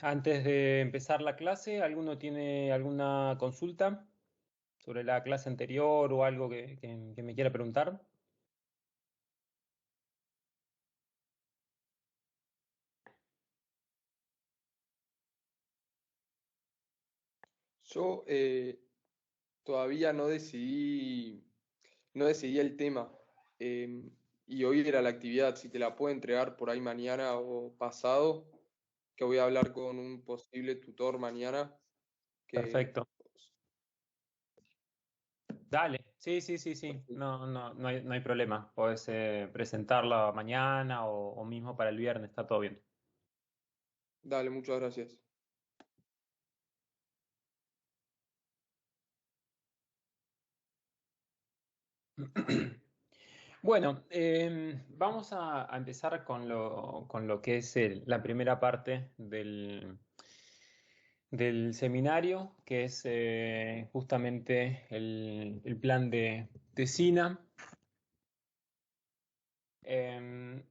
Antes de empezar la clase, ¿alguno tiene alguna consulta sobre la clase anterior o algo que me quiera preguntar? Yo todavía no decidí el tema y hoy era la actividad, si te la puedo entregar por ahí mañana o pasado, que voy a hablar con un posible tutor mañana, que Perfecto. Dale. Sí, sí, sí, sí. No hay problema. Podés presentarla mañana o mismo para el viernes, está todo bien. dale, muchas gracias. Bueno, vamos a empezar con lo que es la primera parte del seminario, que es justamente el plan de SINA. Em,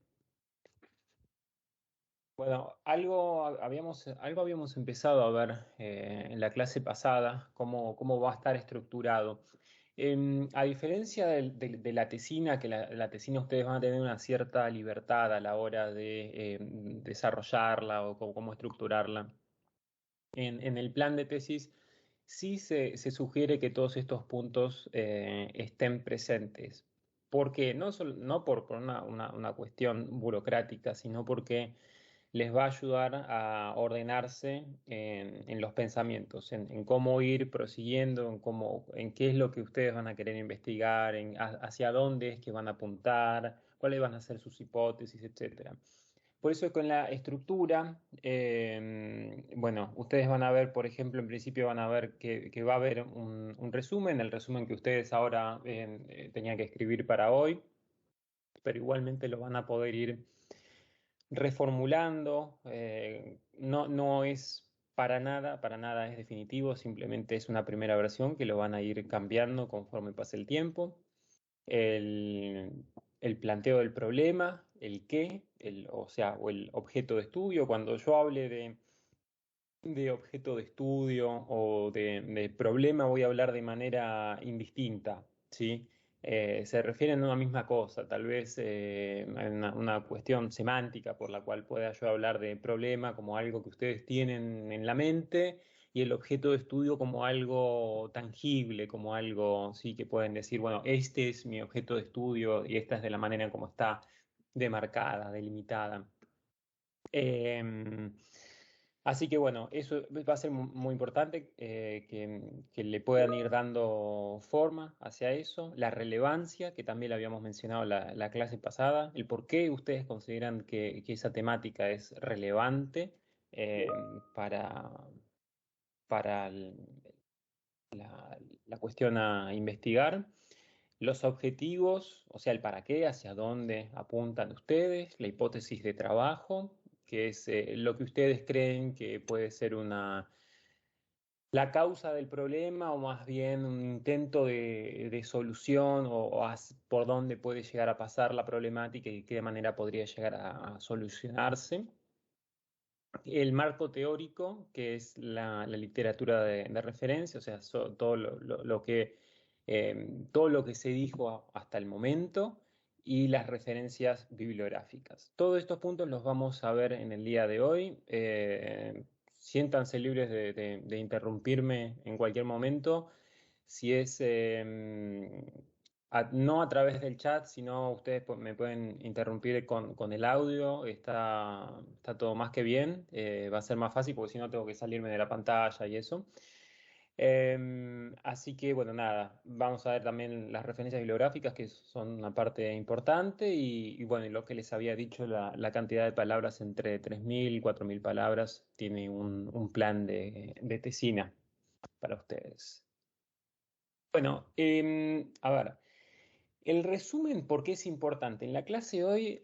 bueno, algo habíamos empezado a ver en la clase pasada, cómo va a estar estructurado. A diferencia de la tesina, que la tesina ustedes van a tener una cierta libertad a la hora de desarrollarla o cómo estructurarla. En el plan de tesis sí se sugiere que todos estos puntos estén presentes. ¿Por qué? No por una cuestión burocrática, sino porque les va a ayudar a ordenarse en los pensamientos, en cómo ir prosiguiendo, en qué es lo que ustedes van a querer investigar, hacia dónde es que van a apuntar, cuáles van a ser sus hipótesis, etcétera. Por eso con la estructura, bueno, ustedes van a ver, por ejemplo, en principio van a ver que va a haber un resumen, el resumen que ustedes ahora tenían que escribir para hoy, pero igualmente lo van a poder ir reformulando. No es para nada es definitivo, simplemente es una primera versión que lo van a ir cambiando conforme pase el tiempo. El planteo del problema, el qué, o sea, o el objeto de estudio. Cuando yo hable de objeto de estudio o de problema, voy a hablar de manera indistinta, ¿sí? Se refieren a una misma cosa, tal vez una cuestión semántica por la cual pueda yo hablar de problema como algo que ustedes tienen en la mente y el objeto de estudio como algo tangible, como algo, sí, que pueden decir, bueno, este es mi objeto de estudio y esta es de la manera en cómo está demarcada, delimitada. Eh, Así que bueno, eso va a ser muy importante, que le puedan ir dando forma hacia eso, la relevancia, que también la habíamos mencionado la clase pasada, el por qué ustedes consideran que esa temática es relevante para, para la cuestión a investigar. Los objetivos, o sea, el para qué, hacia dónde apuntan ustedes, la hipótesis de trabajo, que es lo que ustedes creen que puede ser la causa del problema o más bien un intento de solución por dónde puede llegar a pasar la problemática y de qué manera podría llegar a solucionarse. El marco teórico, que es la literatura de referencia, o sea, todo lo que se dijo hasta el momento y las referencias bibliográficas. Todos estos puntos los vamos a ver en el día de hoy. Siéntanse libres de interrumpirme en cualquier momento. Si es no a través del chat, sino ustedes me pueden interrumpir con el audio, está todo más que bien. Va a ser más fácil porque si no tengo que salirme de la pantalla y eso. Así que bueno, nada, vamos a ver también las referencias bibliográficas que son una parte importante y bueno, y lo que les había dicho, la cantidad de palabras entre 3.000 y 4.000 palabras tiene un plan de tesina para ustedes. Bueno, a ver, el resumen, ¿por qué es importante? En la clase de hoy,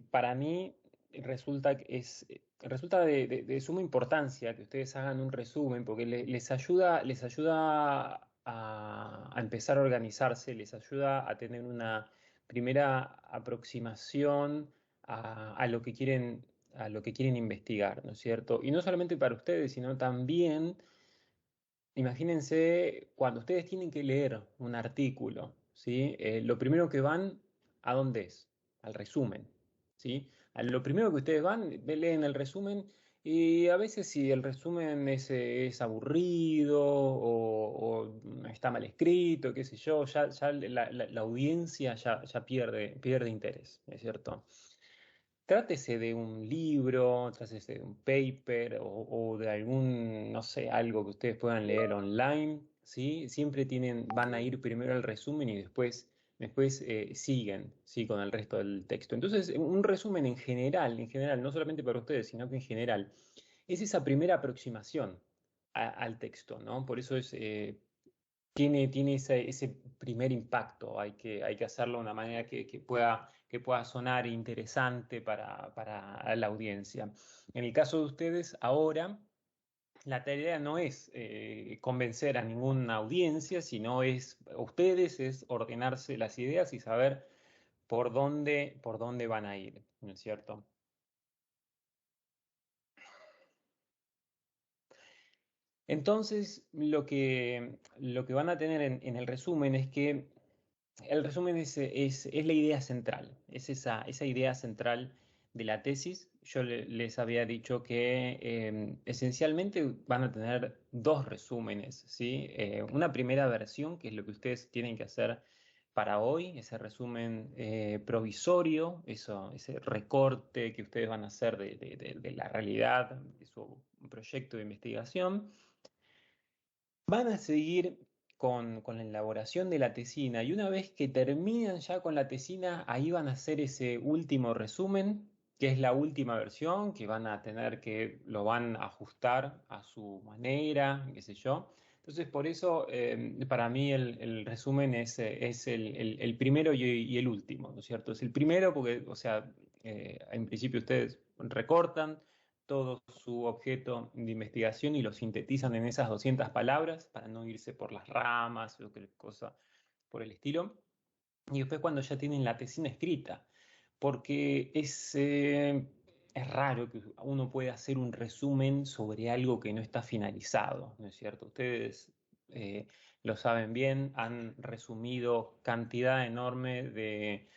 para mí, resulta de suma importancia que ustedes hagan un resumen, porque les ayuda a empezar a organizarse, les ayuda a tener una primera aproximación a lo que quieren, a lo que quieren investigar, ¿no es cierto? Y no solamente para ustedes, sino también, imagínense, cuando ustedes tienen que leer un artículo, ¿sí? Lo primero que van, ¿a dónde es? Al resumen, ¿sí? Lo primero que ustedes van, leen el resumen y a veces si el resumen es aburrido o está mal escrito, qué sé yo, ya la audiencia ya pierde interés, ¿no es cierto? Trátese de un libro, trátese de un paper o de algún, no sé, algo que ustedes puedan leer online, ¿sí? Siempre van a ir primero al resumen y después siguen, ¿sí? Con el resto del texto. Entonces, un resumen en general, no solamente para ustedes, sino que en general, es esa primera aproximación al texto, ¿no? Por eso tiene ese primer impacto. Hay que hacerlo de una manera que pueda sonar interesante para la audiencia. En el caso de ustedes, ahora la tarea no es convencer a ninguna audiencia, sino es ordenarse las ideas y saber por dónde van a ir, ¿no es cierto? Entonces, lo que van a tener en el resumen es que el resumen es la idea central, es esa idea central de la tesis. Yo les había dicho que esencialmente van a tener dos resúmenes, ¿sí? Una primera versión, que es lo que ustedes tienen que hacer para hoy, ese resumen provisorio, ese recorte que ustedes van a hacer de la realidad, de su proyecto de investigación. Van a seguir con la elaboración de la tesina y una vez que terminan ya con la tesina, ahí van a hacer ese último resumen, que es la última versión, que van a tener que lo van a ajustar a su manera, qué sé yo. Entonces, por eso, para mí el resumen es el primero y el último, ¿no es cierto? Es el primero porque, o sea, en principio ustedes recortan todo su objeto de investigación y lo sintetizan en esas 200 palabras para no irse por las ramas o cualquier cosa por el estilo. Y después cuando ya tienen la tesina escrita, porque es raro que uno pueda hacer un resumen sobre algo que no está finalizado, ¿no es cierto? Ustedes lo saben bien, han resumido cantidad enorme de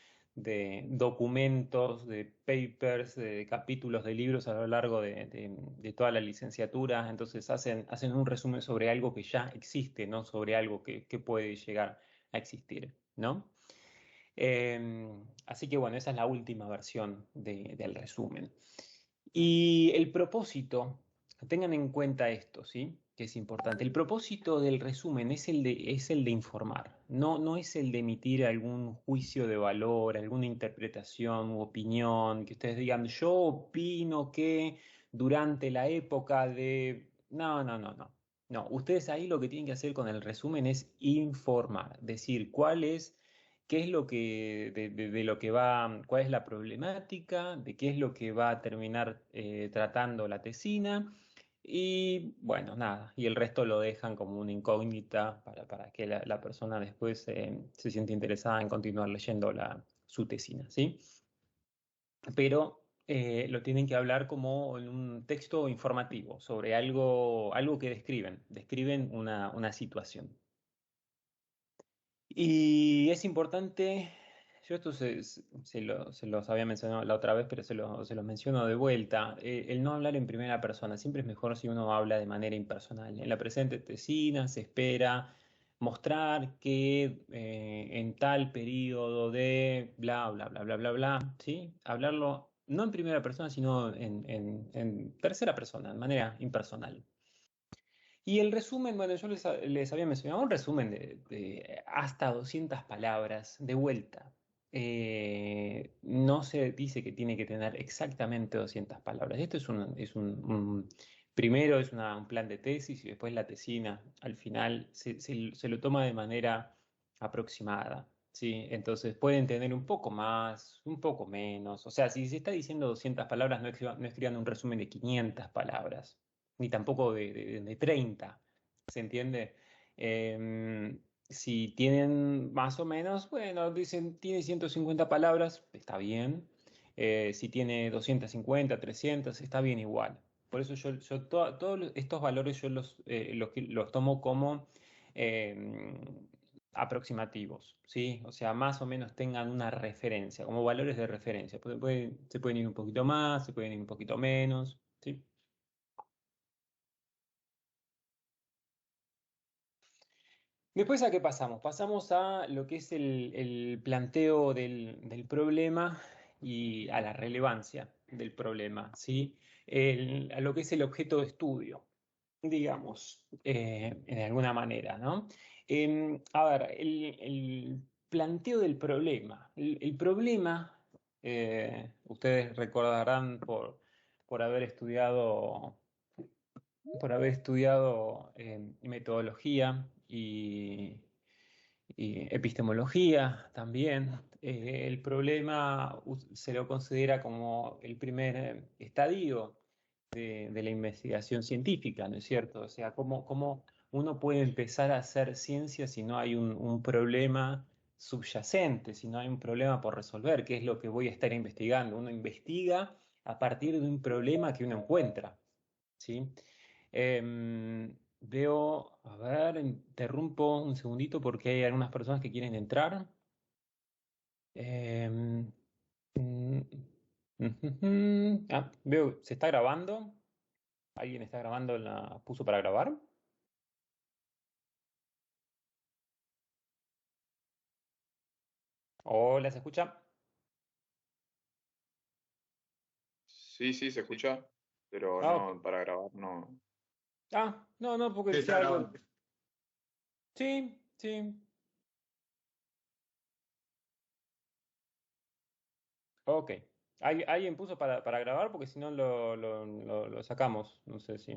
documentos, de papers, de capítulos de libros a lo largo de toda la licenciatura, entonces hacen un resumen sobre algo que ya existe, no sobre algo que puede llegar a existir, ¿no? Así que bueno, esa es la última versión del resumen. Y el propósito, tengan en cuenta esto, ¿sí? Que es importante. El propósito del resumen es el de informar, no es el de emitir algún juicio de valor, alguna interpretación u opinión, que ustedes digan, yo opino que durante la época de... No, no, no, no. No, ustedes ahí lo que tienen que hacer con el resumen es informar, decir qué es lo que, de lo que va, cuál es la problemática, de qué es lo que va a terminar tratando la tesina. Y bueno, nada, y el resto lo dejan como una incógnita para que la persona después se siente interesada en continuar leyendo su tesina, ¿sí? Pero lo tienen que hablar como en un texto informativo sobre algo que describen una situación. Y es importante, yo esto se los había mencionado la otra vez, pero se los menciono de vuelta, el no hablar en primera persona. Siempre es mejor si uno habla de manera impersonal. En la presente tesina se espera mostrar que en tal periodo de bla, bla, bla, bla, bla, bla, ¿sí? Hablarlo no en primera persona, sino en tercera persona, de manera impersonal. Y el resumen, bueno, yo les había mencionado un resumen de hasta 200 palabras de vuelta. No se dice que tiene que tener exactamente 200 palabras. Esto primero es un plan de tesis y después la tesina. Al final se lo toma de manera aproximada, ¿sí? Entonces pueden tener un poco más, un poco menos. O sea, si se está diciendo 200 palabras, no escriban un resumen de 500 palabras ni tampoco de 30, ¿se entiende? Si tienen más o menos, bueno, dicen, tiene 150 palabras, está bien. si tiene 250, 300, está bien igual. Por eso todos estos valores yo los tomo como eh, aproximativos, ¿sí? O sea, más o menos tengan una referencia, como valores de referencia. Se pueden ir un poquito más, se pueden ir un poquito menos, ¿sí? Después, ¿a qué pasamos? Pasamos a lo que es el planteo del problema y a la relevancia del problema, ¿sí? A lo que es el objeto de estudio, digamos, de alguna manera, ¿no? A ver, el planteo del problema. El problema, ustedes recordarán por haber estudiado metodología y epistemología también. El problema se lo considera como el primer estadio de la investigación científica, ¿no es cierto? O sea, cómo uno puede empezar a hacer ciencia si no hay un problema subyacente, si no hay un problema por resolver, que es lo que voy a estar investigando. Uno investiga a partir de un problema que uno encuentra, ¿sí? Veo, a ver, interrumpo un segundito porque hay algunas personas que quieren entrar. Em, mm, veo, se está grabando. ¿Alguien está grabando puso para grabar? Hola, ¿se escucha? Sí, sí, se escucha, pero Ah, ok. no, para grabar no. No, no, porque Sí, decía está algo. grabando. Sí, sí. Ok. ¿Alguien puso para grabar? Porque si no lo sacamos. No sé si.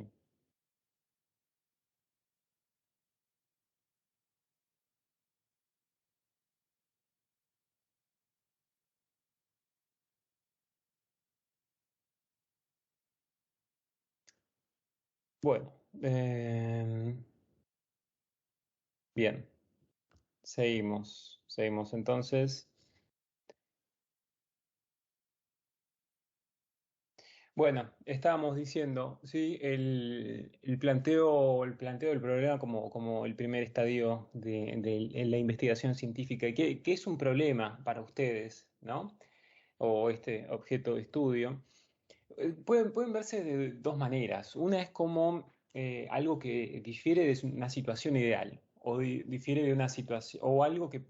Bueno. Bien. Seguimos entonces. Bueno, estábamos diciendo, sí, el planteo del problema como el primer estadio en la investigación científica. ¿Y qué es un problema para ustedes, ¿no? O este objeto de estudio. Pueden verse de dos maneras. Una es como algo que difiere de una situación ideal, o difiere de una situación, o algo que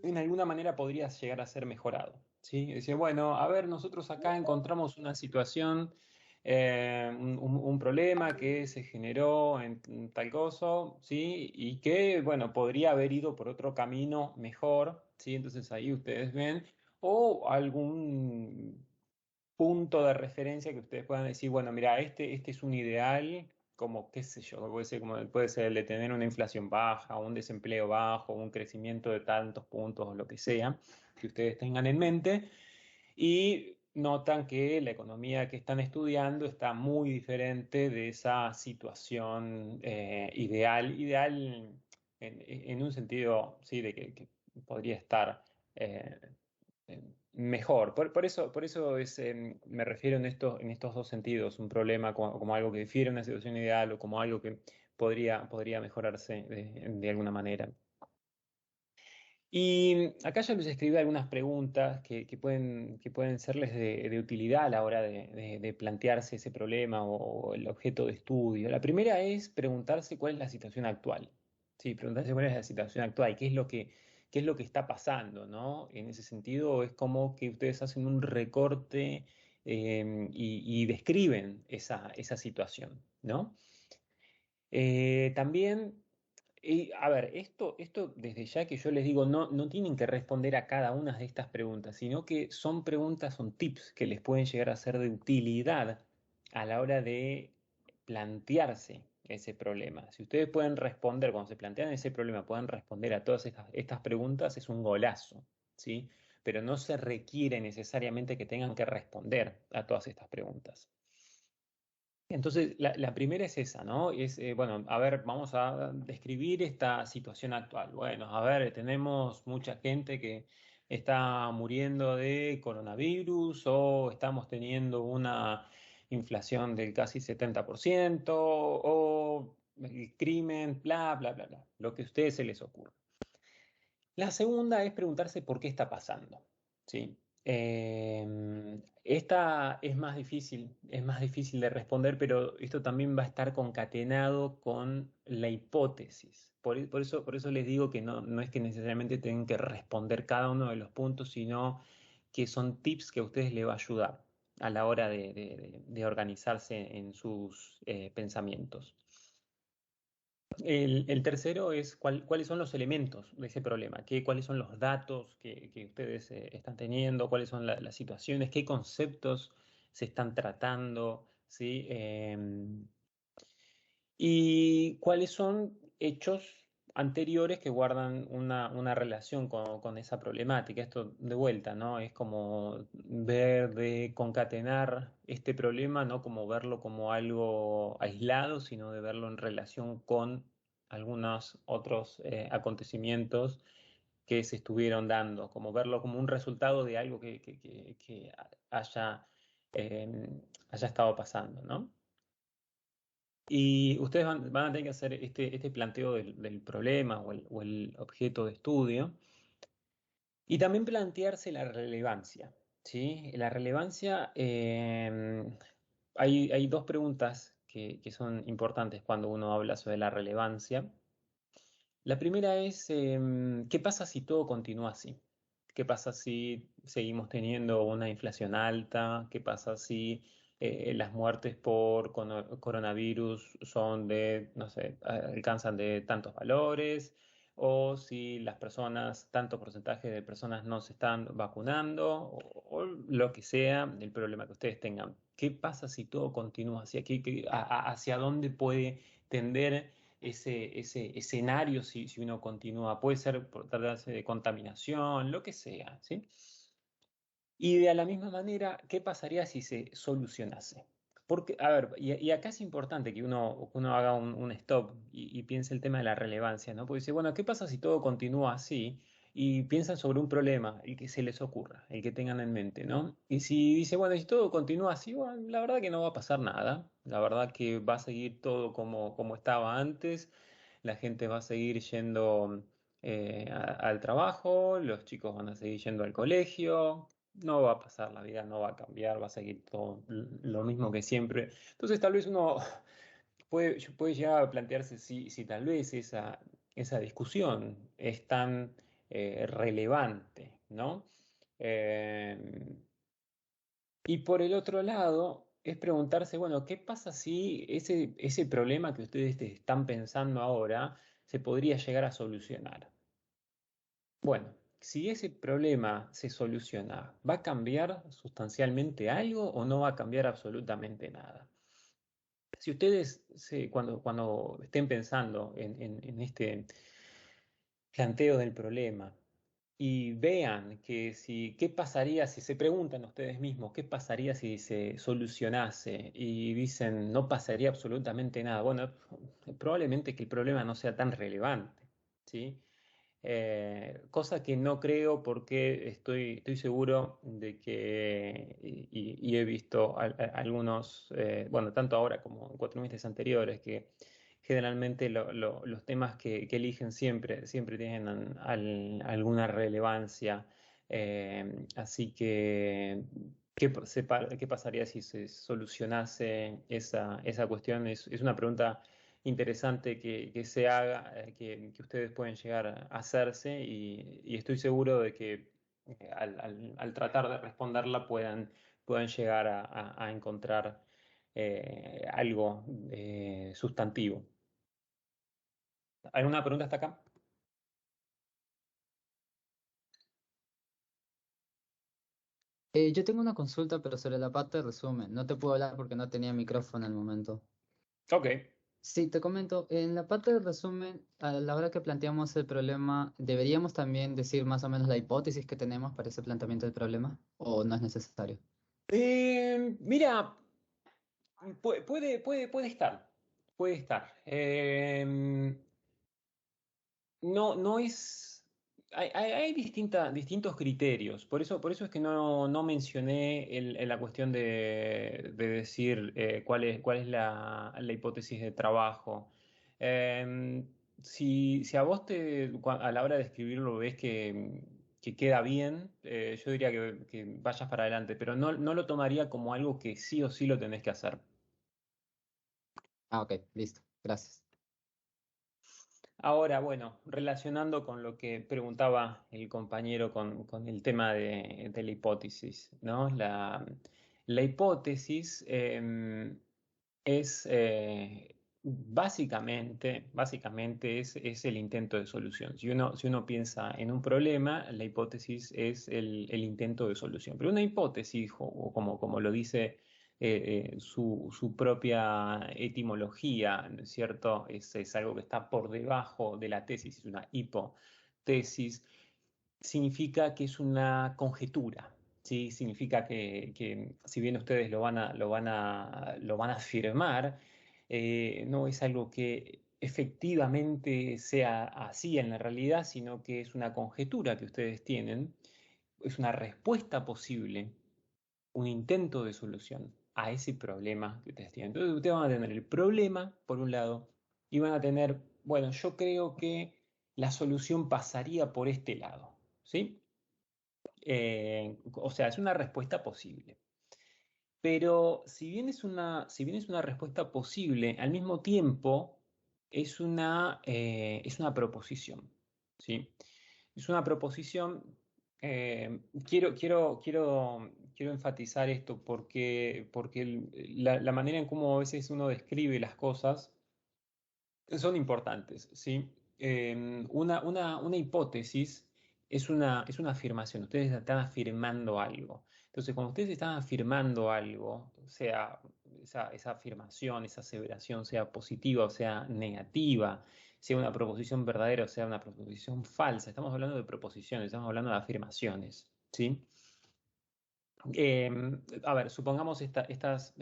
en alguna manera podría llegar a ser mejorado. ¿Sí? Dice, bueno, a ver, nosotros acá encontramos una situación, un problema que se generó en tal cosa, ¿sí? Y que, bueno, podría haber ido por otro camino mejor, ¿sí? Entonces ahí ustedes ven, o algún punto de referencia que ustedes puedan decir, bueno, mira, este es un ideal, como, qué sé yo, puede ser el de tener una inflación baja, un desempleo bajo, un crecimiento de tantos puntos o lo que sea, que ustedes tengan en mente, y notan que la economía que están estudiando está muy diferente de esa situación ideal en un sentido, sí, de que podría estar eh, mejor. Por eso me refiero en estos dos sentidos, un problema como algo que difiere de una situación ideal o como algo que podría mejorarse de alguna manera. Y acá yo les escribí algunas preguntas que pueden serles de utilidad a la hora de plantearse ese problema o el objeto de estudio. La primera es preguntarse cuál es la situación actual. Sí, preguntarse cuál es la situación actual, qué es lo que está pasando, ¿no? En ese sentido, es como que ustedes hacen un recorte y describen esa situación, ¿no? También, a ver, esto desde ya que yo les digo, no tienen que responder a cada una de estas preguntas, sino que son preguntas, son tips que les pueden llegar a ser de utilidad a la hora de plantearse ese problema. Si ustedes pueden responder, cuando se plantean ese problema, pueden responder a todas estas preguntas, es un golazo, ¿sí? Pero no se requiere necesariamente que tengan que responder a todas estas preguntas. Entonces, la primera es esa, ¿no? Bueno, a ver, vamos a describir esta situación actual. Bueno, a ver, tenemos mucha gente que está muriendo de coronavirus o estamos teniendo una inflación del casi 70% o el crimen, bla, bla, bla, bla, lo que a ustedes se les ocurra. La segunda es preguntarse por qué está pasando, ¿sí? Esta es más difícil de responder, pero esto también va a estar concatenado con la hipótesis. Por eso les digo que no es que necesariamente tengan que responder cada uno de los puntos, sino que son tips que a ustedes les va a ayudar a la hora de organizarse en sus pensamientos. El tercero es cuáles son los elementos de ese problema, cuáles son los datos que ustedes están teniendo, cuáles son las situaciones, qué conceptos se están tratando, ¿sí? Y cuáles son hechos anteriores que guardan una relación con esa problemática. Esto de vuelta, ¿no? Es como ver de concatenar este problema, no como verlo como algo aislado, sino de verlo en relación con algunos otros acontecimientos que se estuvieron dando, como verlo como un resultado de algo que eh, haya estado pasando, ¿no? Y ustedes van a tener que hacer este planteo del problema o el objeto de estudio y también plantearse la relevancia, ¿sí? La relevancia, hay dos preguntas que son importantes cuando uno habla sobre la relevancia. La primera es, ¿qué pasa si todo continúa así? ¿Qué pasa si seguimos teniendo una inflación alta? ¿Qué pasa si las muertes por coronavirus son de, no sé, alcanzan de tantos valores? ¿O si las personas, tanto porcentaje de personas no se están vacunando? O lo que sea, el problema que ustedes tengan. ¿Qué pasa si todo continúa así? ¿Hacia dónde puede tender ese escenario si uno continúa? Puede ser por tratarse de contaminación, lo que sea, ¿sí? Y de la misma manera, ¿qué pasaría si se solucionase? Porque, a ver, y acá es importante que uno haga un stop y piense el tema de la relevancia, ¿no? Porque dice, bueno, ¿qué pasa si todo continúa así? Y piensan sobre un problema, el que se les ocurra, el que tengan en mente, ¿no? Y si dice, bueno, si todo continúa así, bueno, la verdad que no va a pasar nada, la verdad que va a seguir todo como estaba antes, la gente va a seguir yendo al trabajo, los chicos van a seguir yendo al colegio, no va a pasar, la vida no va a cambiar, va a seguir todo lo mismo que siempre. Entonces tal vez uno puede llegar a plantearse si tal vez esa discusión es tan relevante, ¿no? Eh, y por el otro lado, es preguntarse, bueno, ¿qué pasa si ese problema que ustedes están pensando ahora se podría llegar a solucionar? Bueno, si ese problema se soluciona, ¿va a cambiar sustancialmente algo o no va a cambiar absolutamente nada? Si ustedes cuando estén pensando en este planteo del problema y vean qué pasaría si se preguntan ustedes mismos, qué pasaría si se solucionase y dicen no pasaría absolutamente nada, bueno, probablemente que el problema no sea tan relevante, ¿sí? Cosa que no creo porque estoy seguro de que, y he visto algunos, bueno, tanto ahora como en cuatrimestres anteriores, que generalmente los temas que eligen siempre tienen alguna relevancia. Así que, ¿qué pasaría si se solucionase esa cuestión? Es una pregunta interesante que se haga, que ustedes pueden llegar a hacerse y estoy seguro de que al tratar de responderla puedan llegar a encontrar algo sustantivo. ¿Alguna pregunta hasta acá? Yo tengo una consulta, pero sobre la parte de resumen. No te puedo hablar porque no tenía micrófono en el momento. Ok. Sí, te comento, en la parte de resumen, a la hora que planteamos el problema, ¿deberíamos también decir más o menos la hipótesis que tenemos para ese planteamiento del problema? ¿O no es necesario? Mira, puede estar. Puede estar. No es. hay distintos criterios, por eso es que no mencioné la cuestión de decir cuál es la hipótesis de trabajo. Eh, si a vos a la hora de escribirlo ves que queda bien, yo diría que vayas para adelante, pero no lo tomaría como algo que sí o sí lo tenés que hacer. Ah, ok, listo. Gracias. Ahora, bueno, relacionando con lo que preguntaba el compañero con el tema de la hipótesis, ¿no? La hipótesis es básicamente es el intento de solución. Si uno piensa en un problema, la hipótesis es el intento de solución. Pero una hipótesis, o como lo dice su propia etimología, ¿no es cierto? Es algo que está por debajo de la tesis, es una hipotesis, significa que es una conjetura. ¿Sí? Significa que si bien ustedes lo van a afirmar, no es algo que efectivamente sea así en la realidad, sino que es una conjetura que ustedes tienen, es una respuesta posible, un intento de solución a ese problema que ustedes tienen. Entonces ustedes van a tener el problema, por un lado, y van a tener, bueno, yo creo que la solución pasaría por este lado, ¿sí? O sea, es una respuesta posible. Pero si bien es una respuesta posible, al mismo tiempo es una proposición, ¿sí? Es una proposición. Quiero enfatizar esto porque la manera en cómo a veces uno describe las cosas son importantes, ¿sí? Una hipótesis es una afirmación. Ustedes están afirmando algo. Entonces, cuando ustedes están afirmando algo, sea esa afirmación, esa aseveración, sea positiva o sea negativa, sea una proposición verdadera o sea una proposición falsa, estamos hablando de proposiciones, estamos hablando de afirmaciones, ¿sí? Eh, a ver, supongamos estas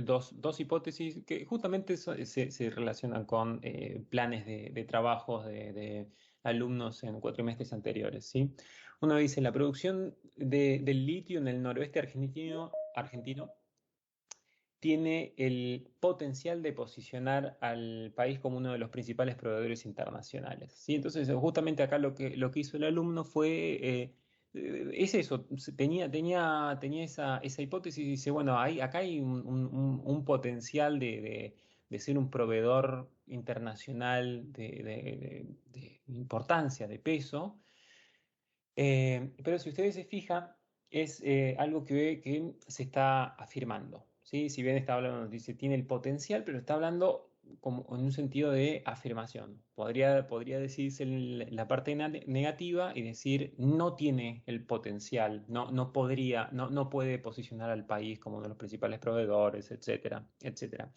dos hipótesis que justamente se relacionan con planes de trabajos de alumnos en cuatrimestres anteriores, ¿sí? Uno dice, la producción del litio en el noroeste argentino tiene el potencial de posicionar al país como uno de los principales proveedores internacionales, ¿sí? Entonces, justamente acá lo que hizo el alumno es eso, tenía esa hipótesis y dice, bueno, acá hay un potencial de ser un proveedor internacional de importancia, de peso, pero si ustedes se fijan, es algo que se está afirmando, ¿sí? Si bien está hablando, dice, tiene el potencial, pero está hablando como en un sentido de afirmación. Podría decirse la parte negativa y decir, no tiene el potencial, no puede posicionar al país como uno de los principales proveedores, etcétera, etcétera.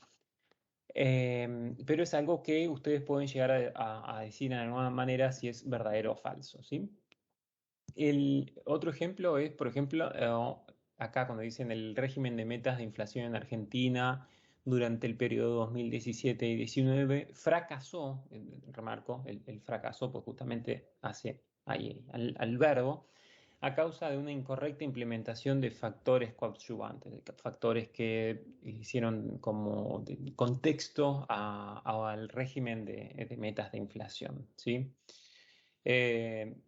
Pero es algo que ustedes pueden llegar a decir de alguna manera si es verdadero o falso, ¿sí? El otro ejemplo es, por ejemplo, acá cuando dicen el régimen de metas de inflación en Argentina durante el periodo 2017 y 19 fracasó, remarco, el fracasó, pues justamente hace ahí al verbo, a causa de una incorrecta implementación de factores coadyuvantes, de factores que hicieron como contexto al régimen de metas de inflación, ¿sí?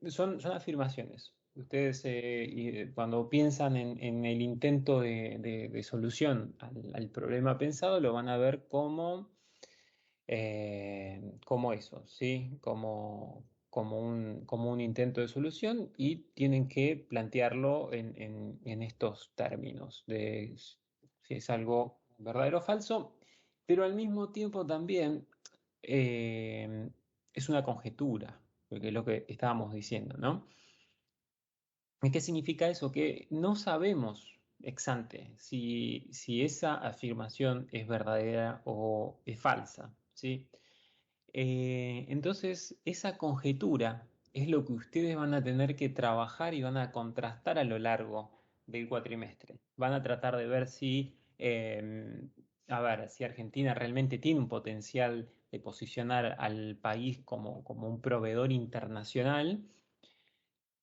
Son afirmaciones. Ustedes cuando piensan en el intento de solución al problema pensado, lo van a ver como eso, ¿sí? Como un intento de solución y tienen que plantearlo en estos términos de si es algo verdadero o falso, pero al mismo tiempo también eh, es una conjetura, porque es lo que estábamos diciendo, ¿no? ¿Y qué significa eso? Que no sabemos ex ante si esa afirmación es verdadera o es falsa, ¿sí? Entonces, esa conjetura es lo que ustedes van a tener que trabajar y van a contrastar a lo largo del cuatrimestre. Van a tratar de ver a ver, si Argentina realmente tiene un potencial de posicionar al país como un proveedor internacional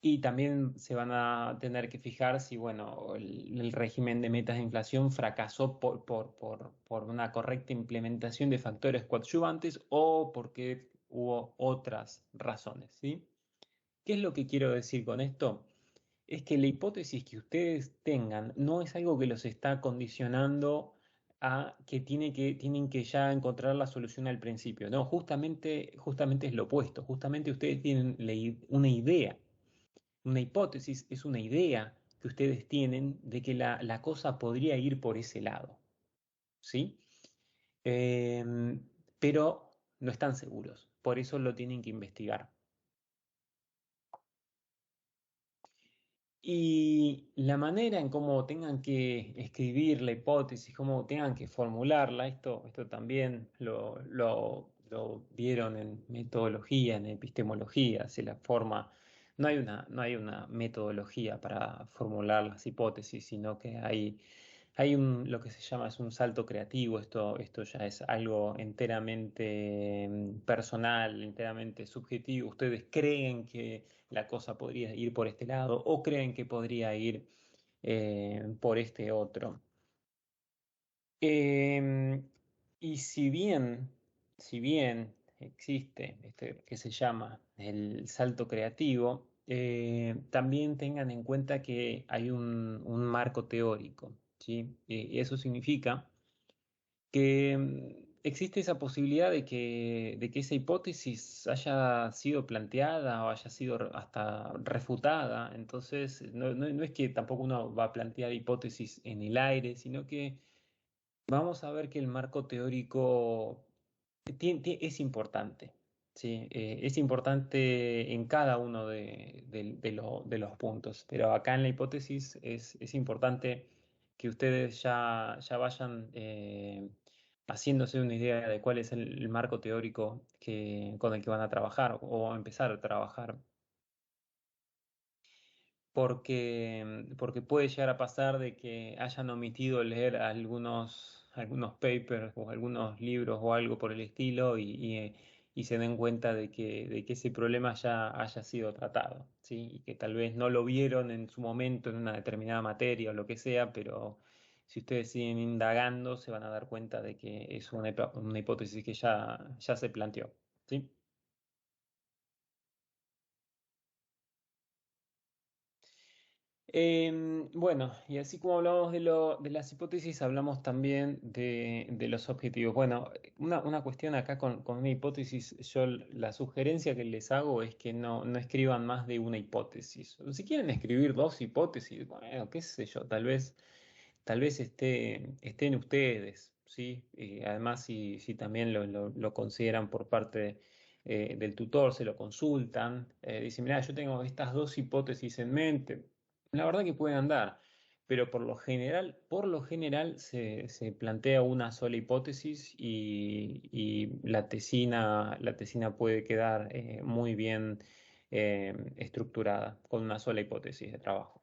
Y también se van a tener que fijar si, bueno, el régimen de metas de inflación fracasó por una correcta implementación de factores coadyuvantes o porque hubo otras razones, ¿sí? ¿Qué es lo que quiero decir con esto? Es que la hipótesis que ustedes tengan no es algo que los está condicionando a que, tienen que ya encontrar la solución al principio. No, justamente es lo opuesto. Justamente ustedes tienen una idea. Una hipótesis es una idea que ustedes tienen de que la cosa podría ir por ese lado, ¿sí? Em, pero no están seguros, por eso lo tienen que investigar. Y la manera en cómo tengan que escribir la hipótesis, cómo tengan que formularla, esto también lo vieron en metodología, en epistemología, se la forma, no hay una metodología para formular las hipótesis, sino que hay lo que se llama es un salto creativo, esto ya es algo enteramente personal, enteramente subjetivo. Ustedes creen que la cosa podría ir por este lado o creen que podría ir por este otro. Em, y si bien existe este que se llama el salto creativo, también tengan en cuenta que hay un marco teórico, ¿sí? Y eso significa que existe esa posibilidad de que esa hipótesis haya sido planteada o haya sido hasta refutada. Entonces, no es que tampoco uno va a plantear hipótesis en el aire, sino que vamos a ver que el marco teórico es importante, ¿sí? Es importante en cada uno de los puntos, pero acá en la hipótesis es importante que ustedes ya vayan haciéndose una idea de cuál es el marco teórico con el que van a trabajar o empezar a trabajar porque puede llegar a pasar de que hayan omitido leer algunos papers o algunos libros o algo por el estilo y se den cuenta de que ese problema ya haya sido tratado, ¿sí? Y que tal vez no lo vieron en su momento en una determinada materia o lo que sea, pero si ustedes siguen indagando se van a dar cuenta de que es una hipótesis que ya se planteó, ¿sí? Bueno, y así como hablamos de las hipótesis, hablamos también de los objetivos. Bueno, una cuestión acá con una hipótesis, yo la sugerencia que les hago es que no escriban más de una hipótesis. O si quieren escribir dos hipótesis, bueno, qué sé yo, tal vez estén ustedes, ¿sí? Además, si también lo consideran por parte del tutor, se lo consultan, dicen, mira, yo tengo estas dos hipótesis en mente. La verdad que pueden andar, pero por lo general se plantea una sola hipótesis y la tesina puede quedar muy bien estructurada con una sola hipótesis de trabajo.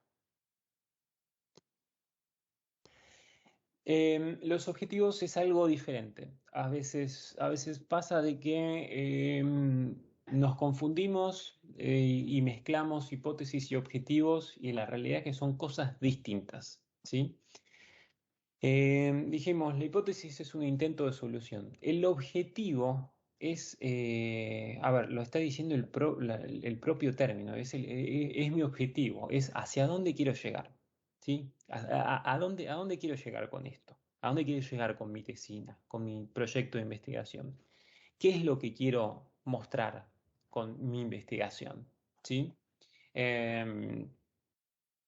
Los objetivos es algo diferente. A veces pasa de que nos confundimos y mezclamos hipótesis y objetivos y la realidad es que son cosas distintas, ¿sí? Dijimos, la hipótesis es un intento de solución. El objetivo a ver, lo está diciendo el propio término, es mi objetivo, es hacia dónde quiero llegar, ¿sí? ¿A dónde quiero llegar con esto? ¿A dónde quiero llegar con mi tesina, con mi proyecto de investigación? ¿Qué es lo que quiero mostrar con mi investigación? ¿Sí? Em,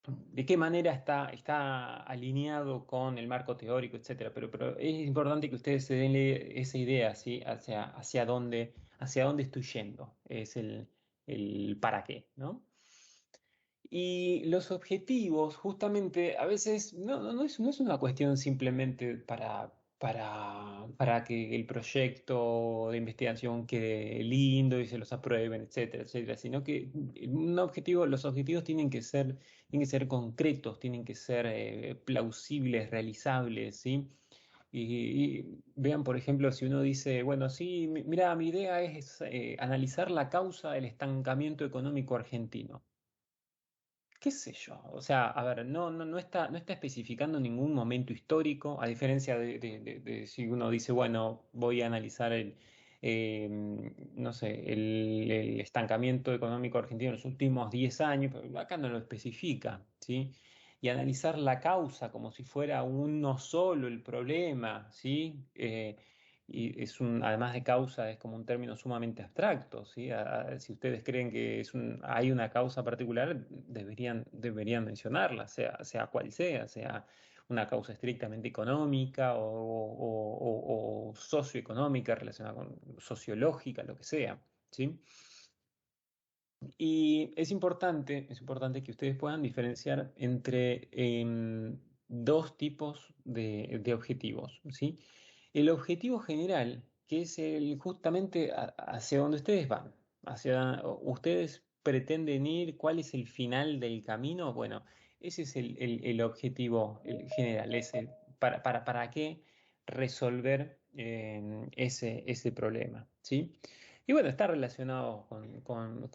de qué manera está alineado con el marco teórico, etcétera. Pero es importante que ustedes se den esa idea, ¿sí? Hacia dónde estoy yendo. Es el para qué, ¿no? Y los objetivos, justamente, a veces no es una cuestión simplemente para que el proyecto de investigación quede lindo y se los aprueben, etcétera, etcétera, sino que los objetivos tienen que ser concretos, tienen que ser plausibles, realizables, ¿sí? Y vean, por ejemplo, si uno dice, bueno, sí, mira, mi idea es analizar la causa del estancamiento económico argentino. qué sé yo, o sea, a ver, no está especificando ningún momento histórico, a diferencia de si uno dice, bueno, voy a analizar eh, no sé, el estancamiento económico argentino en los últimos 10 años, pero acá no lo especifica, ¿sí? Y analizar la causa como si fuera uno solo el problema, ¿sí? Y además de causa, es como un término sumamente abstracto, ¿sí? Si ustedes creen que hay una causa particular, deberían mencionarla, sea cual sea una causa estrictamente económica o socioeconómica, relacionada con sociológica, lo que sea, ¿sí? Y es importante que ustedes puedan diferenciar entre dos tipos de objetivos, ¿sí? El objetivo general, que es justamente hacia donde ustedes van, ustedes pretenden ir, ¿cuál es el final del camino? Bueno, ese es el objetivo general, para qué resolver ese problema, ¿sí? Y bueno, está relacionado con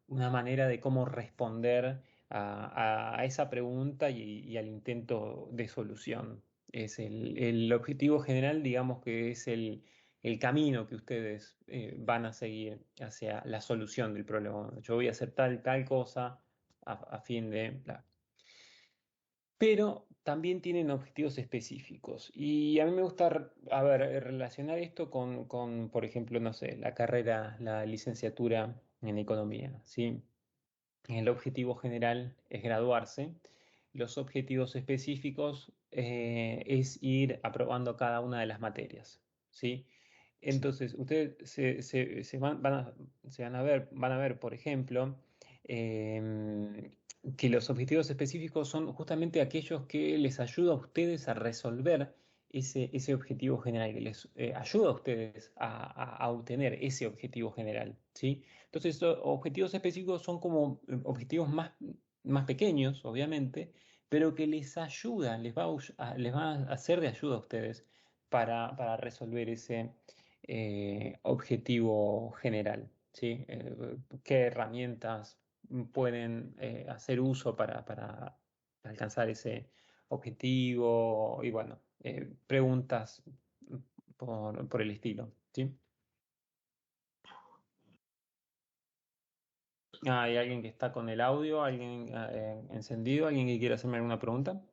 una manera de cómo responder a esa pregunta y al intento de solución. Es el objetivo general, digamos que es el camino que ustedes van a seguir hacia la solución del problema. Yo voy a hacer tal cosa a fin de... bla. Pero también tienen objetivos específicos. Y a mí me gusta, a ver, relacionar esto por ejemplo, no sé, la carrera, la licenciatura en economía, ¿sí? El objetivo general es graduarse. Los objetivos específicos es ir aprobando cada una de las materias, ¿sí? Entonces, ustedes van a ver, por ejemplo, em, que los objetivos específicos son justamente aquellos que les ayuda a ustedes a resolver ese objetivo general, que les ayuda a ustedes a obtener ese objetivo general, ¿sí? Entonces, estos objetivos específicos son como objetivos más pequeños, obviamente, pero que les ayuda, les va a hacer de ayuda a ustedes para resolver ese objetivo general, ¿sí? ¿Qué herramientas pueden hacer uso para alcanzar ese objetivo? Y bueno, preguntas por el estilo, ¿sí? ¿Hay alguien que está con el audio? ¿Alguien encendido? ¿Alguien que quiera hacerme alguna pregunta?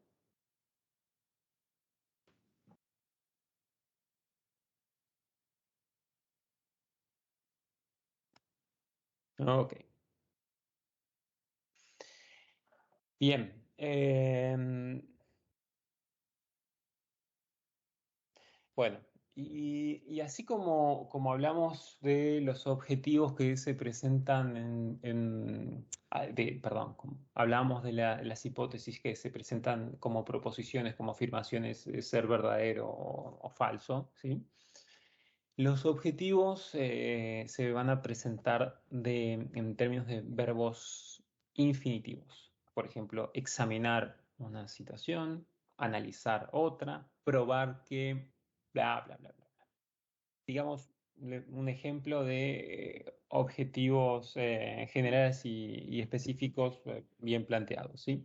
Ok. Bien. Bueno, y así como hablamos de los objetivos que se presentan perdón, hablamos de las hipótesis que se presentan como proposiciones, como afirmaciones de ser verdadero o falso, ¿sí? Los objetivos se van a presentar en términos de verbos infinitivos. Por ejemplo, examinar una situación, analizar otra, probar que, bla, bla, bla, bla. Digamos, un ejemplo de objetivos generales y específicos bien planteados, ¿sí?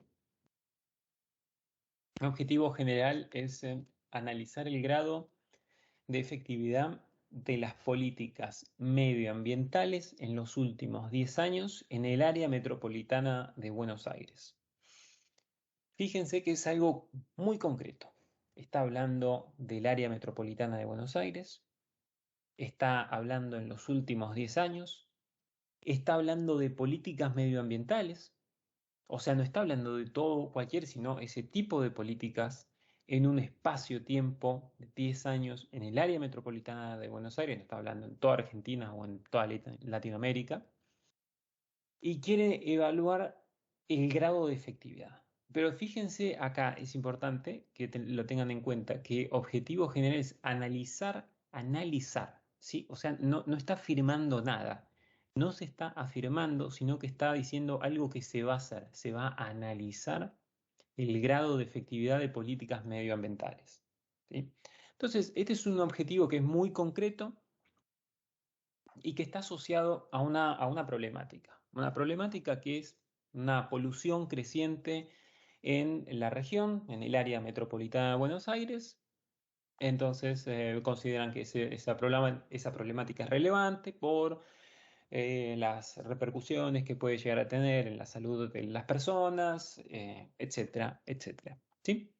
Un objetivo general es analizar el grado de efectividad de las políticas medioambientales en los últimos 10 años en el área metropolitana de Buenos Aires. Fíjense que es algo muy concreto. Está hablando del área metropolitana de Buenos Aires, está hablando en los últimos 10 años, está hablando de políticas medioambientales, o sea, no está hablando de todo, cualquier, sino ese tipo de políticas en un espacio-tiempo de 10 años en el área metropolitana de Buenos Aires, no está hablando en toda Argentina o en toda Latinoamérica, y quiere evaluar el grado de efectividad. Pero fíjense acá, es importante que lo tengan en cuenta, que objetivo general es analizar, ¿sí? O sea, no está afirmando nada, no se está afirmando, sino que está diciendo algo que se va a hacer, se va a analizar el grado de efectividad de políticas medioambientales, ¿sí? Entonces, este es un objetivo que es muy concreto y que está asociado a una problemática que es una polución creciente en la región, en el área metropolitana de Buenos Aires. Entonces consideran que esa problemática es relevante por las repercusiones que puede llegar a tener en la salud de las personas, etcétera, etcétera. ¿Sí?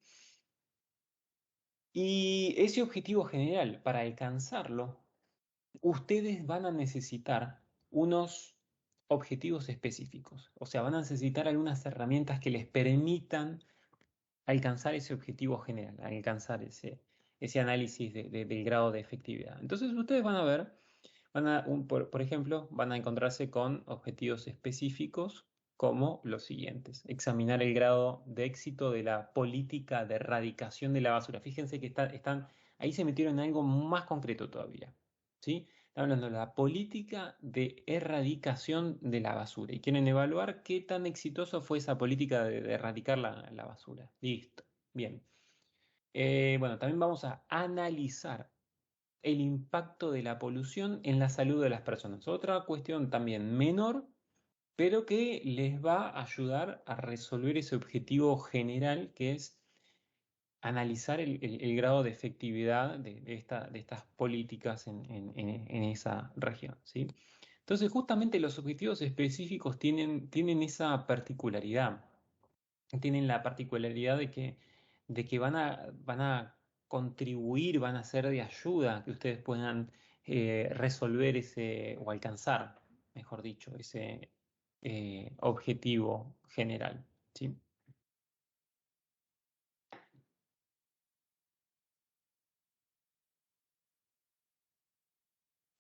Y ese objetivo general, para alcanzarlo, ustedes van a necesitar unos objetivos específicos. O sea, van a necesitar algunas herramientas que les permitan alcanzar ese objetivo general, alcanzar ese análisis del grado de efectividad. Entonces, ustedes van a ver, por ejemplo, van a encontrarse con objetivos específicos como los siguientes: examinar el grado de éxito de la política de erradicación de la basura. Fíjense que ahí se metieron en algo más concreto todavía, ¿sí? Están hablando de la política de erradicación de la basura y quieren evaluar qué tan exitoso fue esa política de erradicar la basura. Listo, bien. Bueno, también vamos a analizar el impacto de la polución en la salud de las personas. Otra cuestión también menor, pero que les va a ayudar a resolver ese objetivo general, que es analizar el grado de efectividad de estas políticas en esa región, ¿sí? Entonces, justamente los objetivos específicos tienen esa particularidad. Tienen la particularidad de que van a contribuir, van a ser de ayuda a que ustedes puedan resolver o alcanzar, mejor dicho, ese objetivo general, ¿sí?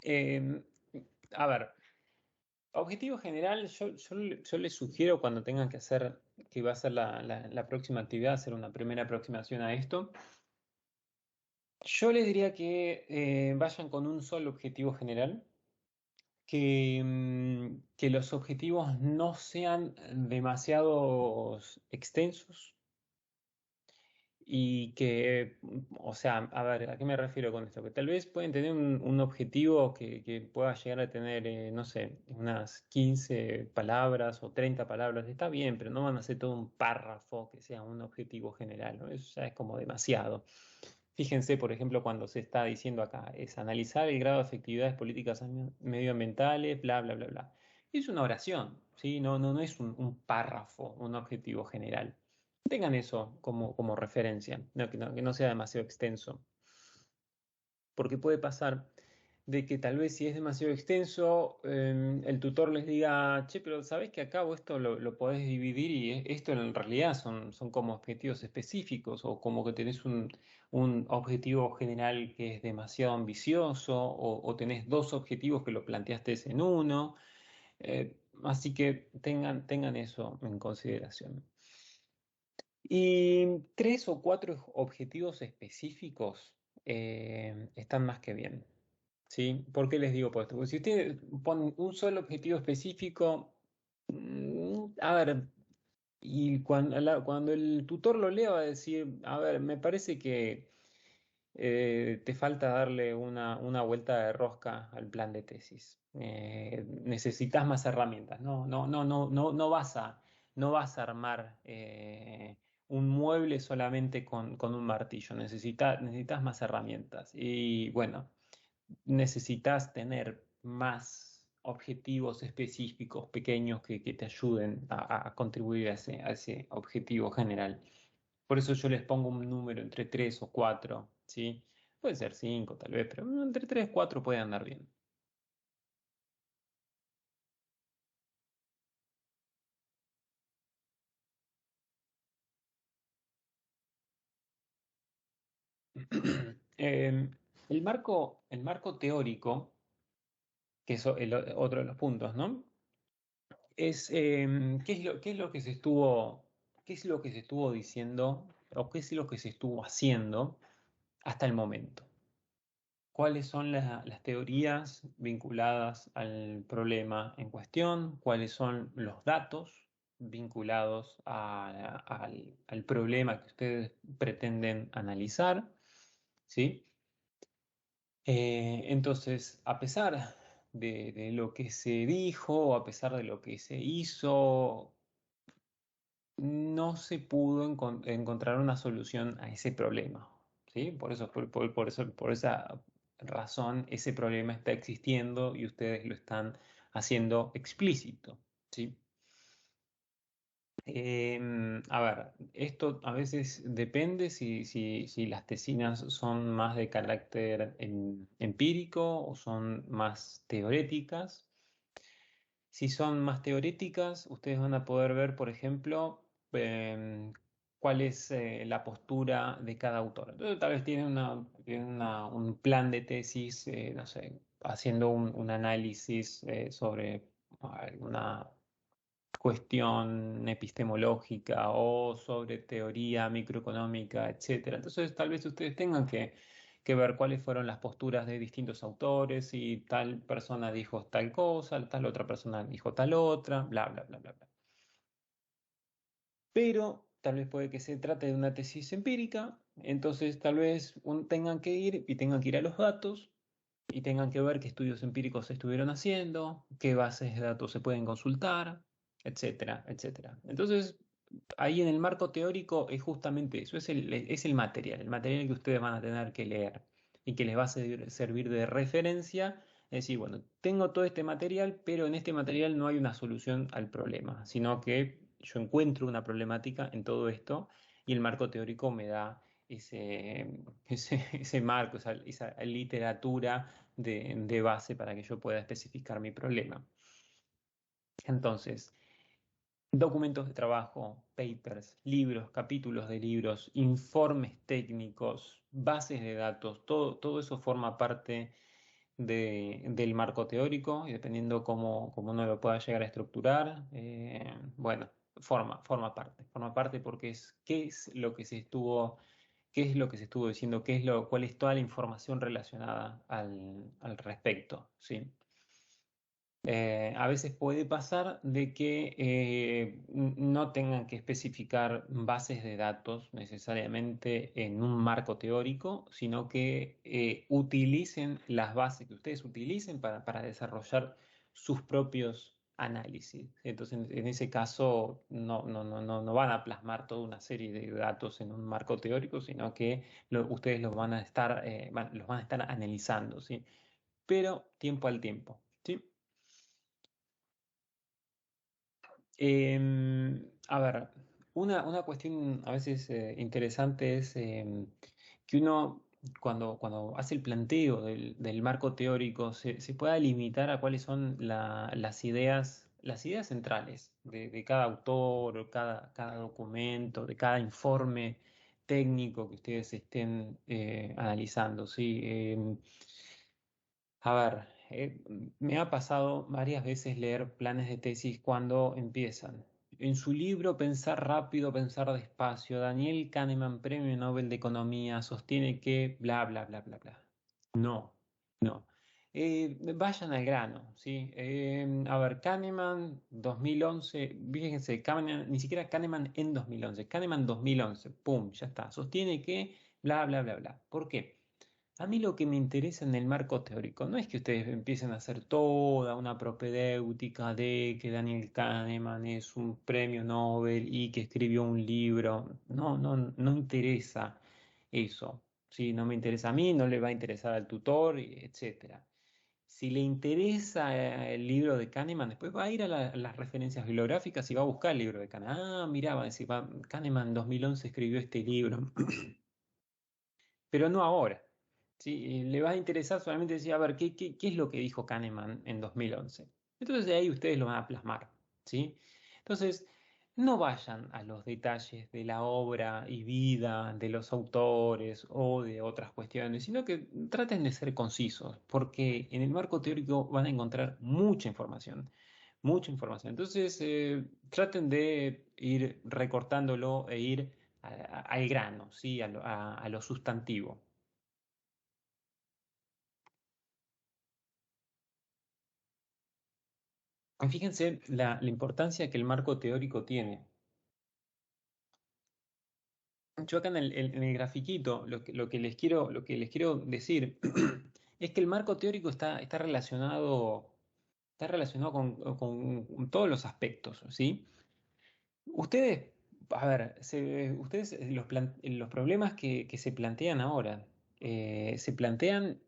Eh, a ver, objetivo general, yo les sugiero cuando tengan que hacer, que va a ser la próxima actividad, hacer una primera aproximación a esto. Yo les diría que vayan con un solo objetivo general, que los objetivos no sean demasiado extensos y que, o sea, a ver, ¿a qué me refiero con esto? Que tal vez pueden tener un objetivo que pueda llegar a tener, no sé, unas 15 palabras o 30 palabras. Está bien, pero no van a hacer todo un párrafo que sea un objetivo general, ¿no? Eso ya es como demasiado. Fíjense, por ejemplo, cuando se está diciendo acá, es analizar el grado de efectividad de políticas medioambientales, bla, bla, bla, bla. Es una oración, ¿sí? No es un párrafo, un objetivo general. Tengan eso como referencia, que no sea demasiado extenso, porque puede pasar de que tal vez si es demasiado extenso, el tutor les diga, che, pero sabés que acá vos esto lo podés dividir y esto en realidad son como objetivos específicos o como que tenés un objetivo general que es demasiado ambicioso o tenés dos objetivos que lo planteaste en uno. Así que tengan eso en consideración. Y 3 o 4 objetivos específicos están más que bien. ¿Sí? ¿Por qué les digo por esto? Porque si ustedes ponen un solo objetivo específico, a ver, y cuando el tutor lo lea va a decir, a ver, me parece que te falta darle una vuelta de rosca al plan de tesis. Necesitas más herramientas. No vas a armar un mueble solamente con un martillo. Necesitas más herramientas. Y bueno, necesitas tener más objetivos específicos, pequeños, que te ayuden a contribuir a ese objetivo general. Por eso yo les pongo un número entre 3 o 4, ¿sí? Puede ser 5 tal vez, pero entre 3 y 4 puede andar bien. Eh, el marco teórico, que es otro de los puntos, ¿no? Es qué es lo que se estuvo diciendo o qué es lo que se estuvo haciendo hasta el momento. ¿Cuáles son las teorías vinculadas al problema en cuestión? ¿Cuáles son los datos vinculados al problema que ustedes pretenden analizar? ¿Sí? Entonces, a pesar de lo que se dijo, a pesar de lo que se hizo, no se pudo encontrar una solución a ese problema, ¿sí? Por esa razón, ese problema está existiendo y ustedes lo están haciendo explícito, ¿sí? A ver, esto a veces depende si las tesinas son más de carácter empírico o son más teoréticas. Si son más teoréticas, ustedes van a poder ver, por ejemplo, cuál es la postura de cada autor. Entonces, tal vez un plan de tesis, no sé, haciendo un análisis sobre alguna cuestión epistemológica o sobre teoría microeconómica, etcétera. Entonces, tal vez ustedes tengan que ver cuáles fueron las posturas de distintos autores y tal persona dijo tal cosa, tal otra persona dijo tal otra, bla, bla, bla, bla, bla. Pero tal vez puede que se trate de una tesis empírica, entonces tal vez tengan que ir y tengan que ir a los datos y tengan que ver qué estudios empíricos se estuvieron haciendo, qué bases de datos se pueden consultar, etcétera, etcétera. Entonces, ahí en el marco teórico es justamente eso, es el material que ustedes van a tener que leer y que les va a servir de referencia. Es decir, bueno, tengo todo este material, pero en este material no hay una solución al problema, sino que yo encuentro una problemática en todo esto y el marco teórico me da ese marco, esa literatura de base para que yo pueda especificar mi problema. Entonces, documentos de trabajo, papers, libros, capítulos de libros, informes técnicos, bases de datos, todo eso forma parte del marco teórico y dependiendo cómo uno lo pueda llegar a estructurar, bueno, forma parte porque qué es lo que se estuvo, qué es lo que se estuvo diciendo, cuál es toda la información relacionada al respecto, ¿sí? A veces puede pasar de que no tengan que especificar bases de datos necesariamente en un marco teórico, sino que utilicen las bases que ustedes utilicen para desarrollar sus propios análisis. Entonces, en ese caso, no van a plasmar toda una serie de datos en un marco teórico, sino que ustedes los van a estar, los van a estar analizando, ¿sí? Pero tiempo al tiempo, ¿sí? A ver, una cuestión a veces interesante es que uno cuando hace el planteo del marco teórico se pueda limitar a cuáles son las ideas centrales de cada autor, cada documento, de cada informe técnico que ustedes estén analizando, ¿sí? A ver, me ha pasado varias veces leer planes de tesis cuando empiezan. En su libro Pensar rápido, pensar despacio, Daniel Kahneman, Premio Nobel de Economía, sostiene que bla, bla, bla, bla, bla. No, no. Vayan al grano, ¿sí? A ver, Kahneman 2011, fíjense, ni siquiera Kahneman en 2011, Kahneman 2011, pum, ya está. Sostiene que bla, bla, bla, bla. ¿Por qué? A mí lo que me interesa en el marco teórico no es que ustedes empiecen a hacer toda una propedéutica de que Daniel Kahneman es un premio Nobel y que escribió un libro. No interesa eso. Sí, no me interesa a mí, no le va a interesar al tutor, etcétera. Si le interesa el libro de Kahneman, después va a ir a las referencias bibliográficas y va a buscar el libro de Kahneman. Ah, mira, va a decir, Kahneman en 2011 escribió este libro. Pero no ahora. ¿Sí? Y le va a interesar solamente decir, a ver, ¿qué es lo que dijo Kahneman en 2011? Entonces de ahí ustedes lo van a plasmar. ¿Sí? Entonces, no vayan a los detalles de la obra y vida de los autores o de otras cuestiones, sino que traten de ser concisos, porque en el marco teórico van a encontrar mucha información. Mucha información. Entonces, traten de ir recortándolo e ir al grano, ¿sí? A lo sustantivo. Y fíjense la importancia que el marco teórico tiene. Yo acá en el grafiquito lo que les quiero decir es que el marco teórico está relacionado con todos los aspectos, ¿sí? Ustedes a ver, ustedes, los problemas que se plantean ahora, se plantean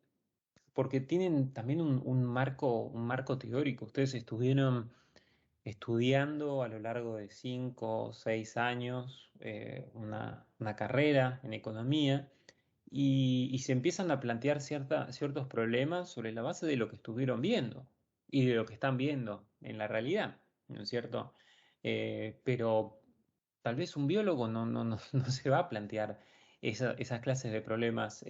porque tienen también un marco teórico. Ustedes estuvieron estudiando a lo largo de 5 o 6 años una carrera en economía y se empiezan a plantear ciertos problemas sobre la base de lo que estuvieron viendo y de lo que están viendo en la realidad, ¿no es cierto? Pero tal vez un biólogo no se va a plantear esas clases de problemas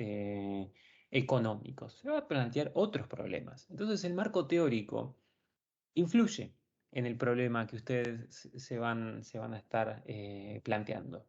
económicos, se va a plantear otros problemas. Entonces el marco teórico influye en el problema que ustedes se van a estar planteando.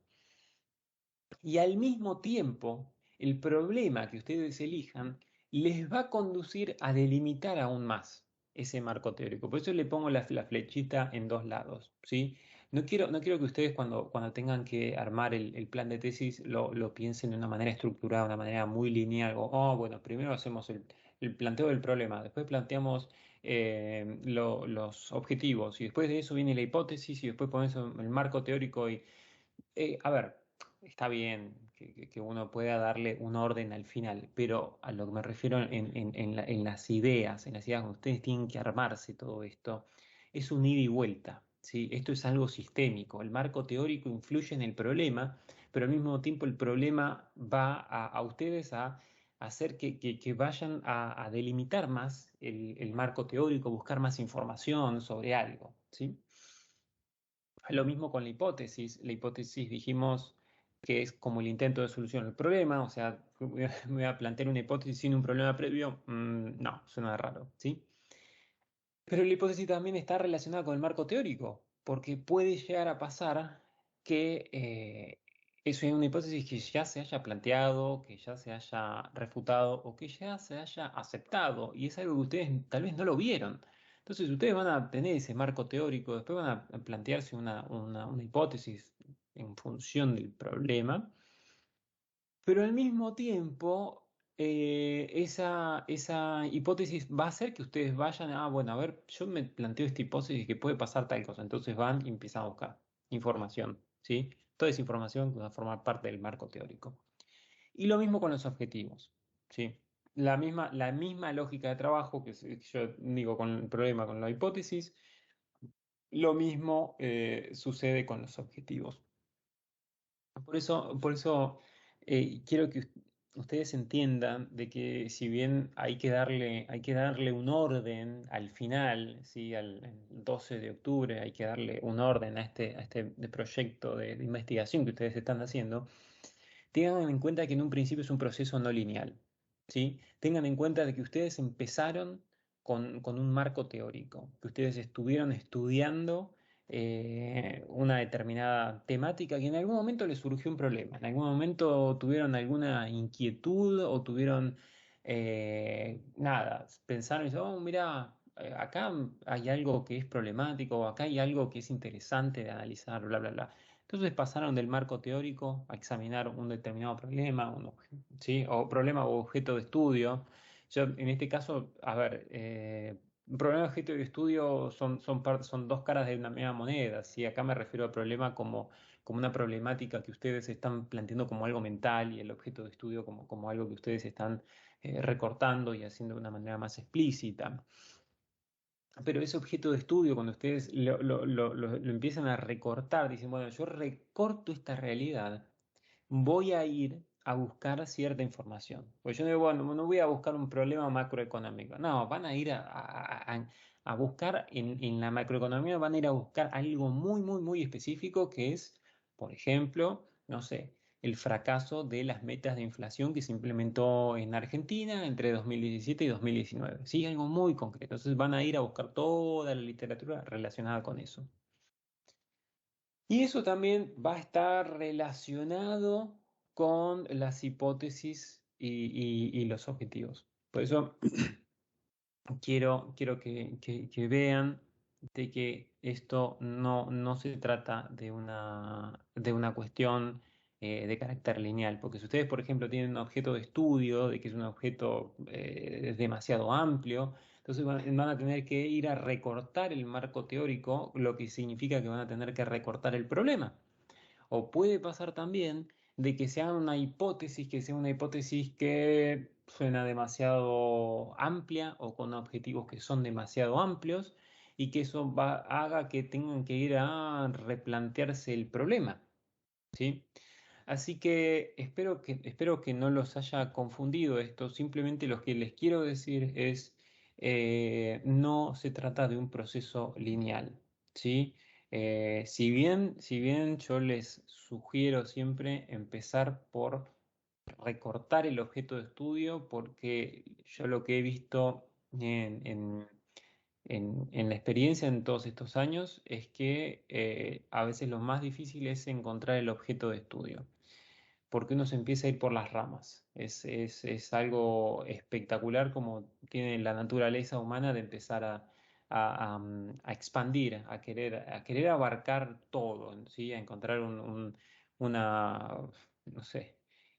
Y al mismo tiempo, el problema que ustedes elijan les va a conducir a delimitar aún más ese marco teórico. Por eso le pongo la flechita en dos lados, ¿sí? No quiero que ustedes cuando tengan que armar el plan de tesis lo piensen de una manera estructurada, de una manera muy lineal. Bueno, primero hacemos el planteo del problema, después planteamos los objetivos y después de eso viene la hipótesis y después ponemos el marco teórico a ver, está bien que uno pueda darle un orden al final, pero a lo que me refiero en las ideas donde ustedes tienen que armarse todo esto, es un ida y vuelta, ¿sí? Esto es algo sistémico. El marco teórico influye en el problema, pero al mismo tiempo el problema va a ustedes a hacer que vayan a delimitar más el marco teórico, buscar más información sobre algo, ¿sí? Lo mismo con la hipótesis. La hipótesis dijimos que es como el intento de solución al problema, o sea, me voy a plantear una hipótesis sin un problema previo. No, suena raro, ¿sí? Pero la hipótesis también está relacionada con el marco teórico, porque puede llegar a pasar que eso es una hipótesis que ya se haya planteado, que ya se haya refutado o que ya se haya aceptado, y es algo que ustedes tal vez no lo vieron. Entonces ustedes van a tener ese marco teórico, después van a plantearse una hipótesis en función del problema, pero al mismo tiempo, esa hipótesis va a hacer que ustedes vayan bueno, a ver, yo me planteo esta hipótesis que puede pasar tal cosa. Entonces van y empiezan a buscar información, ¿sí? Toda esa información que va a formar parte del marco teórico. Y lo mismo con los objetivos, ¿sí? La misma lógica de trabajo que yo digo con el problema, con la hipótesis, lo mismo sucede con los objetivos. Por eso quiero que ustedes entiendan de que si bien hay que darle un orden al final, ¿sí? El 12 de octubre hay que darle un orden a este proyecto de investigación que ustedes están haciendo, tengan en cuenta que en un principio es un proceso no lineal, ¿sí? Tengan en cuenta de que ustedes empezaron con un marco teórico, que ustedes estuvieron estudiando una determinada temática que en algún momento les surgió un problema, en algún momento tuvieron alguna inquietud o tuvieron nada, pensaron y dijeron, oh, mira, acá hay algo que es problemático, acá hay algo que es interesante de analizar, bla, bla, bla. Entonces pasaron del marco teórico a examinar un determinado problema, ¿sí? O problema o objeto de estudio. Yo, en este caso, a ver, un problema, objeto de estudio son dos caras de una misma moneda. ¿Sí? Acá me refiero al problema como una problemática que ustedes están planteando como algo mental y el objeto de estudio como algo que ustedes están recortando y haciendo de una manera más explícita. Pero ese objeto de estudio, cuando ustedes lo empiezan a recortar, dicen, bueno, yo recorto esta realidad, voy a ir a buscar cierta información. Pues yo no voy a buscar un problema macroeconómico. No, van a ir a buscar en la macroeconomía, van a ir a buscar algo muy, muy, muy específico que es, por ejemplo, no sé, el fracaso de las metas de inflación que se implementó en Argentina entre 2017 y 2019. Sí, algo muy concreto. Entonces van a ir a buscar toda la literatura relacionada con eso. Y eso también va a estar relacionado con las hipótesis y los objetivos. Por eso quiero que vean de que esto no se trata de una cuestión de carácter lineal, porque si ustedes, por ejemplo, tienen un objeto de estudio, de que es un objeto demasiado amplio, entonces van a tener que ir a recortar el marco teórico, lo que significa que van a tener que recortar el problema. O puede pasar también de que sea una hipótesis, que sea una hipótesis que suena demasiado amplia o con objetivos que son demasiado amplios y que eso haga que tengan que ir a replantearse el problema, ¿sí? Así que espero que no los haya confundido esto. Simplemente lo que les quiero decir es, no se trata de un proceso lineal, ¿sí? Si bien yo les sugiero siempre empezar por recortar el objeto de estudio, porque yo lo que he visto en la experiencia en todos estos años es que a veces lo más difícil es encontrar el objeto de estudio porque uno se empieza a ir por las ramas. Es algo espectacular como tiene la naturaleza humana de empezar a expandir, a querer abarcar todo, ¿sí? A encontrar no sé,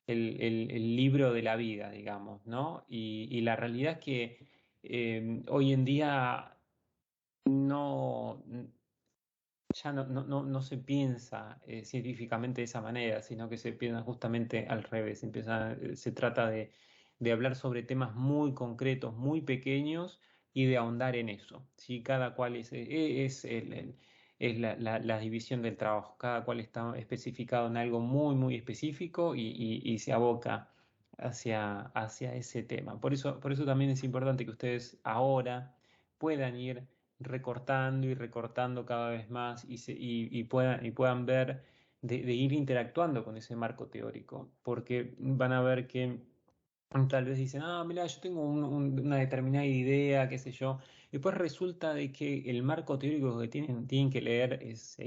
el libro de la vida, digamos, ¿no? Y la realidad es que hoy en día no ya no se piensa científicamente de esa manera, sino que se piensa justamente al revés. Se trata de hablar sobre temas muy concretos, muy pequeños y de ahondar en eso. ¿Sí? Cada cual es la división del trabajo. Cada cual está especificado en algo muy, muy específico y se aboca hacia ese tema. Por eso también es importante que ustedes ahora puedan ir recortando y recortando cada vez más y puedan ver de ir interactuando con ese marco teórico, porque van a ver que tal vez dicen, mira, yo tengo una determinada idea, qué sé yo, y después resulta de que el marco teórico que tienen que leer es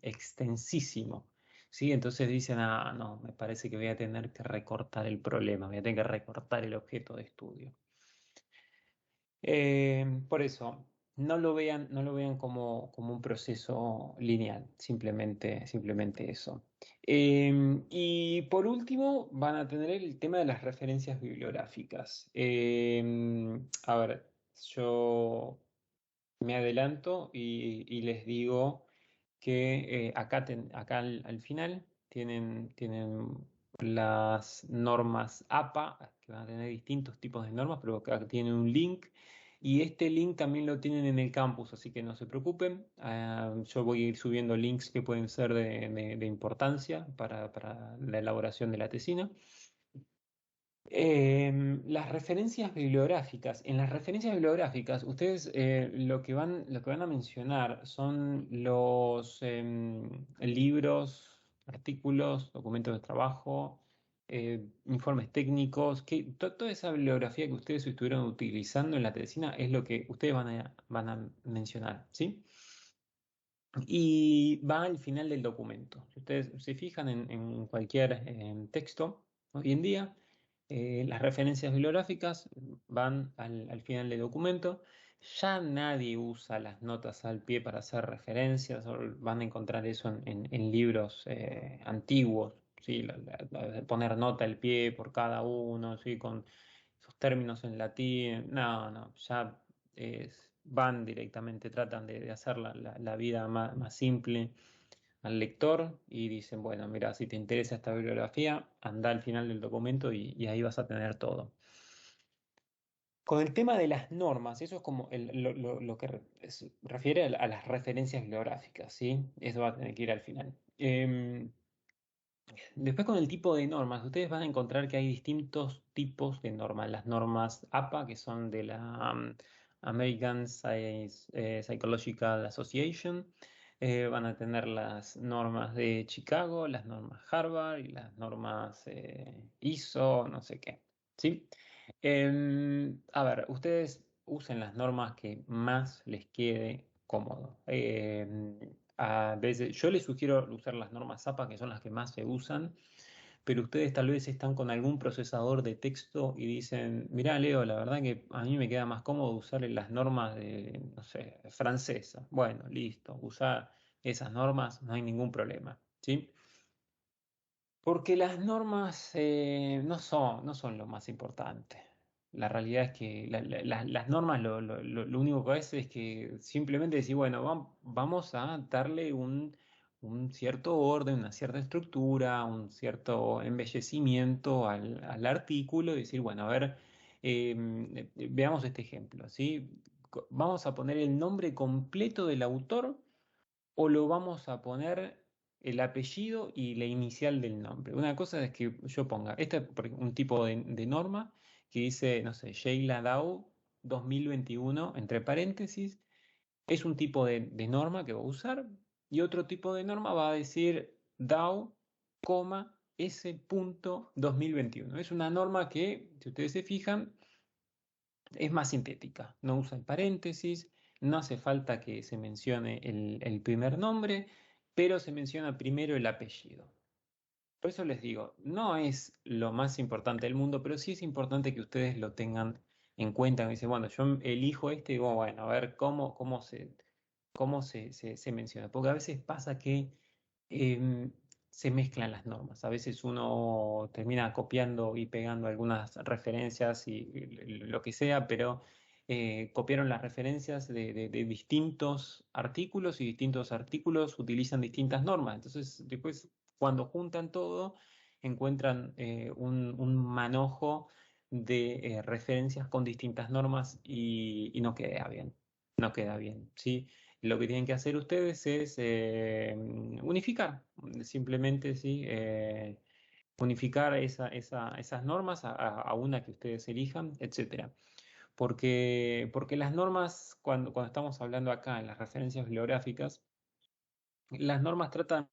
extensísimo. ¿Sí? Entonces dicen, no, me parece que voy a tener que recortar el problema, voy a tener que recortar el objeto de estudio. Por eso, no lo vean como un proceso lineal, simplemente eso. Y por último, van a tener el tema de las referencias bibliográficas. A ver, yo me adelanto y les digo que acá al final tienen las normas APA, que van a tener distintos tipos de normas, pero acá tienen un link. Y este link también lo tienen en el campus, así que no se preocupen. Yo voy a ir subiendo links que pueden ser de importancia para la elaboración de la tesina. Las referencias bibliográficas. En las referencias bibliográficas, ustedes lo que van a mencionar son los libros, artículos, documentos de trabajo, informes técnicos, toda esa bibliografía que ustedes estuvieron utilizando en la tesina es lo que ustedes van a mencionar, ¿sí? Y va al final del documento. Si ustedes se fijan en cualquier texto, hoy en día, las referencias bibliográficas van al final del documento. Ya nadie usa las notas al pie para hacer referencias, o van a encontrar eso en libros antiguos, ¿sí? De poner nota al pie por cada uno, ¿sí? Con sus términos en latín. No, no, ya van directamente, tratan de hacer la vida más simple al lector y dicen, bueno, mira, si te interesa esta bibliografía, anda al final del documento y ahí vas a tener todo. Con el tema de las normas, eso es como lo que se refiere a las referencias bibliográficas, ¿sí? Eso va a tener que ir al final. Después con el tipo de normas, ustedes van a encontrar que hay distintos tipos de normas. Las normas APA, que son de la American Psychological Association, van a tener las normas de Chicago, las normas Harvard y las normas ISO, no sé qué. ¿Sí? A ver, ustedes usen las normas que más les quede cómodo. A veces, yo les sugiero usar las normas APA, que son las que más se usan, pero ustedes tal vez están con algún procesador de texto y dicen, mirá, Leo, la verdad que a mí me queda más cómodo usar las normas de, no sé, francesa. Bueno, listo, usar esas normas, no hay ningún problema, ¿sí? Porque las normas no son lo más importante. La realidad es que las normas lo único que hace es que simplemente decir, bueno, vamos a darle un cierto orden, una cierta estructura, un cierto embellecimiento al artículo y decir, bueno, a ver, veamos este ejemplo, ¿sí? Vamos a poner el nombre completo del autor o lo vamos a poner el apellido y la inicial del nombre. Una cosa es que yo ponga, este es un tipo de norma que dice, no sé, Sheila Dow 2021, entre paréntesis, es un tipo de norma que va a usar y otro tipo de norma va a decir DAO, S punto 2021. Es una norma que, si ustedes se fijan, es más sintética, no usa el paréntesis, no hace falta que se mencione el primer nombre, pero se menciona primero el apellido. Por eso les digo, no es lo más importante del mundo, pero sí es importante que ustedes lo tengan en cuenta. Me dice, bueno, yo elijo este y digo, bueno, a ver cómo se menciona. Porque a veces pasa que em, se mezclan las normas. A veces uno termina copiando y pegando algunas referencias y lo que sea, pero copiaron las referencias de distintos artículos y distintos artículos utilizan distintas normas. Entonces, después, cuando juntan todo, encuentran un manojo de referencias con distintas normas y no queda bien. No queda bien, ¿sí? Lo que tienen que hacer ustedes es unificar, simplemente, ¿sí? Unificar esas normas a una que ustedes elijan, etcétera. Porque las normas, cuando estamos hablando acá en las referencias bibliográficas, las normas tratan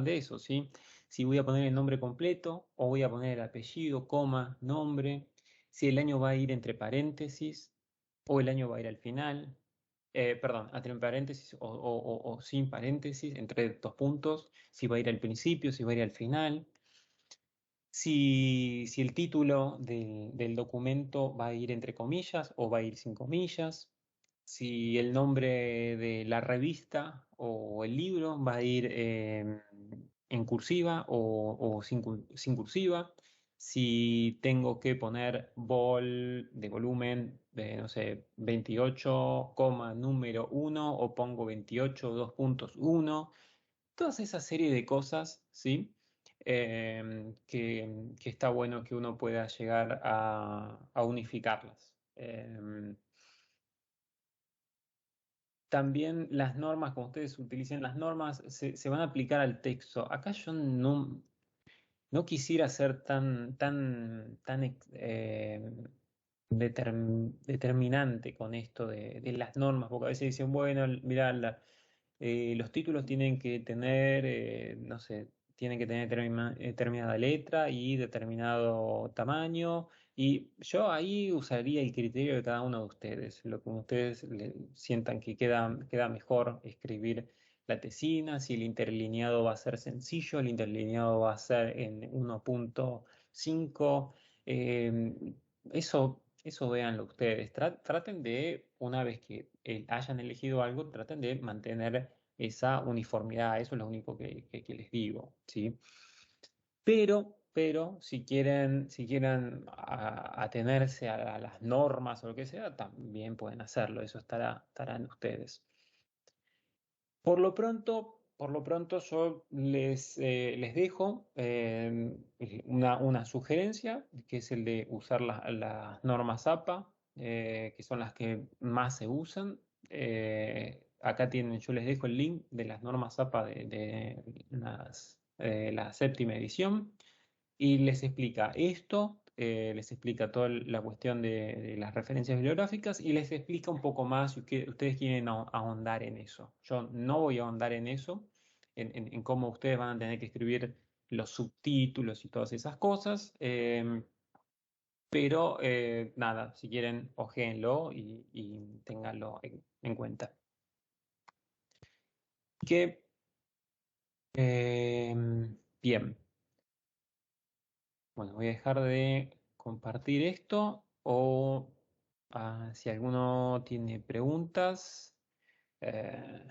de eso, ¿sí? Si voy a poner el nombre completo o voy a poner el apellido, coma, nombre, si el año va a ir entre paréntesis o el año va a ir al final, perdón, entre paréntesis o sin paréntesis, entre dos puntos, si va a ir al principio, si va a ir al final, si el título del documento va a ir entre comillas o va a ir sin comillas, si el nombre de la revista o el libro va a ir en cursiva o sin cursiva, si tengo que poner de volumen de, no sé, 28, número uno o pongo 28, 2.1, todas esa serie de cosas, ¿sí? Que está bueno que uno pueda llegar a unificarlas. También las normas, como ustedes utilicen las normas, se van a aplicar al texto. Acá yo no quisiera ser tan determinante con esto de las normas, porque a veces dicen, bueno, mira, los títulos tienen que tener, no sé, tienen que tener determinada letra y determinado tamaño. Y yo ahí usaría el criterio de cada uno de ustedes, lo que ustedes sientan que queda mejor escribir la tesina, si el interlineado va a ser sencillo, el interlineado va a ser en 1.5. Eso véanlo ustedes. Traten de, una vez que hayan elegido algo, traten de mantener esa uniformidad. Eso es lo único que les digo, ¿sí? Pero si quieren atenerse a las normas o lo que sea, también pueden hacerlo. Eso estará en ustedes. Por lo pronto yo les dejo una sugerencia, que es el de usar las normas APA, que son las que más se usan. Acá yo les dejo el link de las normas APA de la séptima edición y les explica esto, les explica toda la cuestión de las referencias bibliográficas y les explica un poco más si ustedes quieren ahondar en eso. Yo no voy a ahondar en eso, en cómo ustedes van a tener que escribir los subtítulos y todas esas cosas, pero nada, si quieren, hojéenlo y ténganlo en cuenta. Que, bien. Bueno, voy a dejar de compartir esto o si alguno tiene preguntas, eh,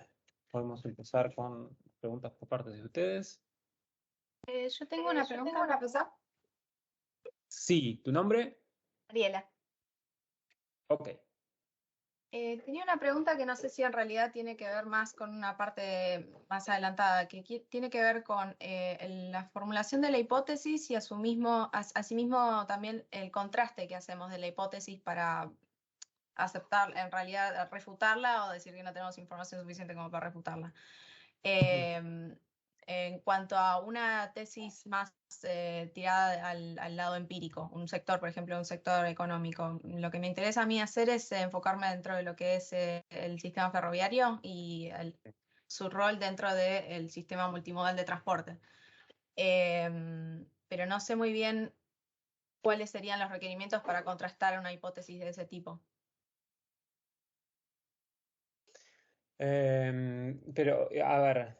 podemos empezar con preguntas por parte de ustedes. Yo tengo una pregunta, profesor. Sí, ¿tu nombre? Ariela. Ok. Tenía una pregunta que no sé si en realidad tiene que ver más con una parte más adelantada, que tiene que ver con la formulación de la hipótesis y asimismo también el contraste que hacemos de la hipótesis para aceptar, en realidad refutarla o decir que no tenemos información suficiente como para refutarla. En cuanto a una tesis más tirada al lado empírico, un sector, por ejemplo, un sector económico, lo que me interesa a mí hacer es enfocarme dentro de lo que es el sistema ferroviario y su rol dentro del sistema multimodal de transporte. Pero no sé muy bien cuáles serían los requerimientos para contrastar una hipótesis de ese tipo. Pero, a ver,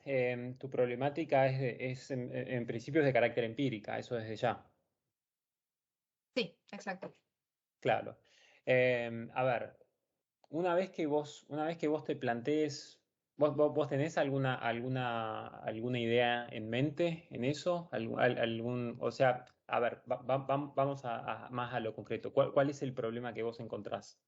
tu problemática es en principio es de carácter empírica, eso desde ya. Sí, exacto. Claro. A ver, una vez que vos te plantees, vos tenés alguna idea en mente en eso? O sea, a ver, vamos más a lo concreto. ¿Cuál es el problema que vos encontrás?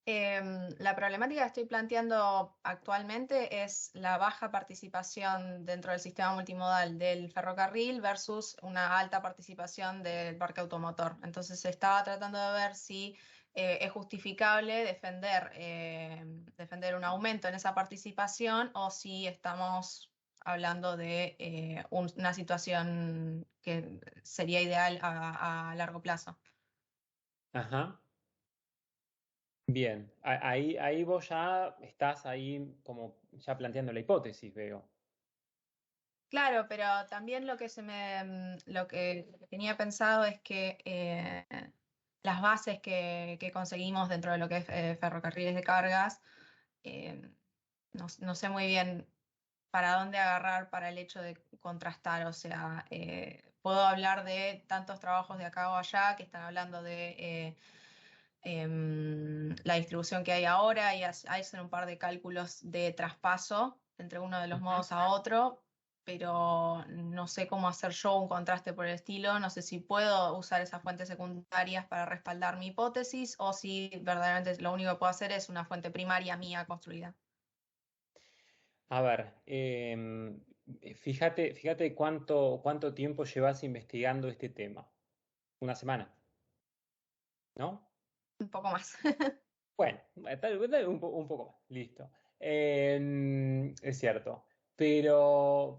La problemática que estoy planteando actualmente es la baja participación dentro del sistema multimodal del ferrocarril versus una alta participación del parque automotor. Entonces se estaba tratando de ver si es justificable defender un aumento en esa participación o si estamos hablando de una situación que sería ideal a largo plazo. Ajá. Bien, ahí vos ya estás ahí como ya planteando la hipótesis, veo. Claro, pero también lo que tenía pensado es que las bases que conseguimos dentro de lo que es ferrocarriles de cargas, eh, no sé muy bien para dónde agarrar para el hecho de contrastar. O sea, puedo hablar de tantos trabajos de acá o allá que están hablando de la distribución que hay ahora y hacen un par de cálculos de traspaso entre uno de los Ujú. modos a otro, pero no sé cómo hacer yo un contraste por el estilo, no sé si puedo usar esas fuentes secundarias para respaldar mi hipótesis o si verdaderamente lo único que puedo hacer es una fuente primaria mía construida. A ver, fíjate cuánto tiempo llevas investigando este tema. Una semana, ¿no? Un poco más. Bueno, tal vez un poco más, listo. Es cierto. Pero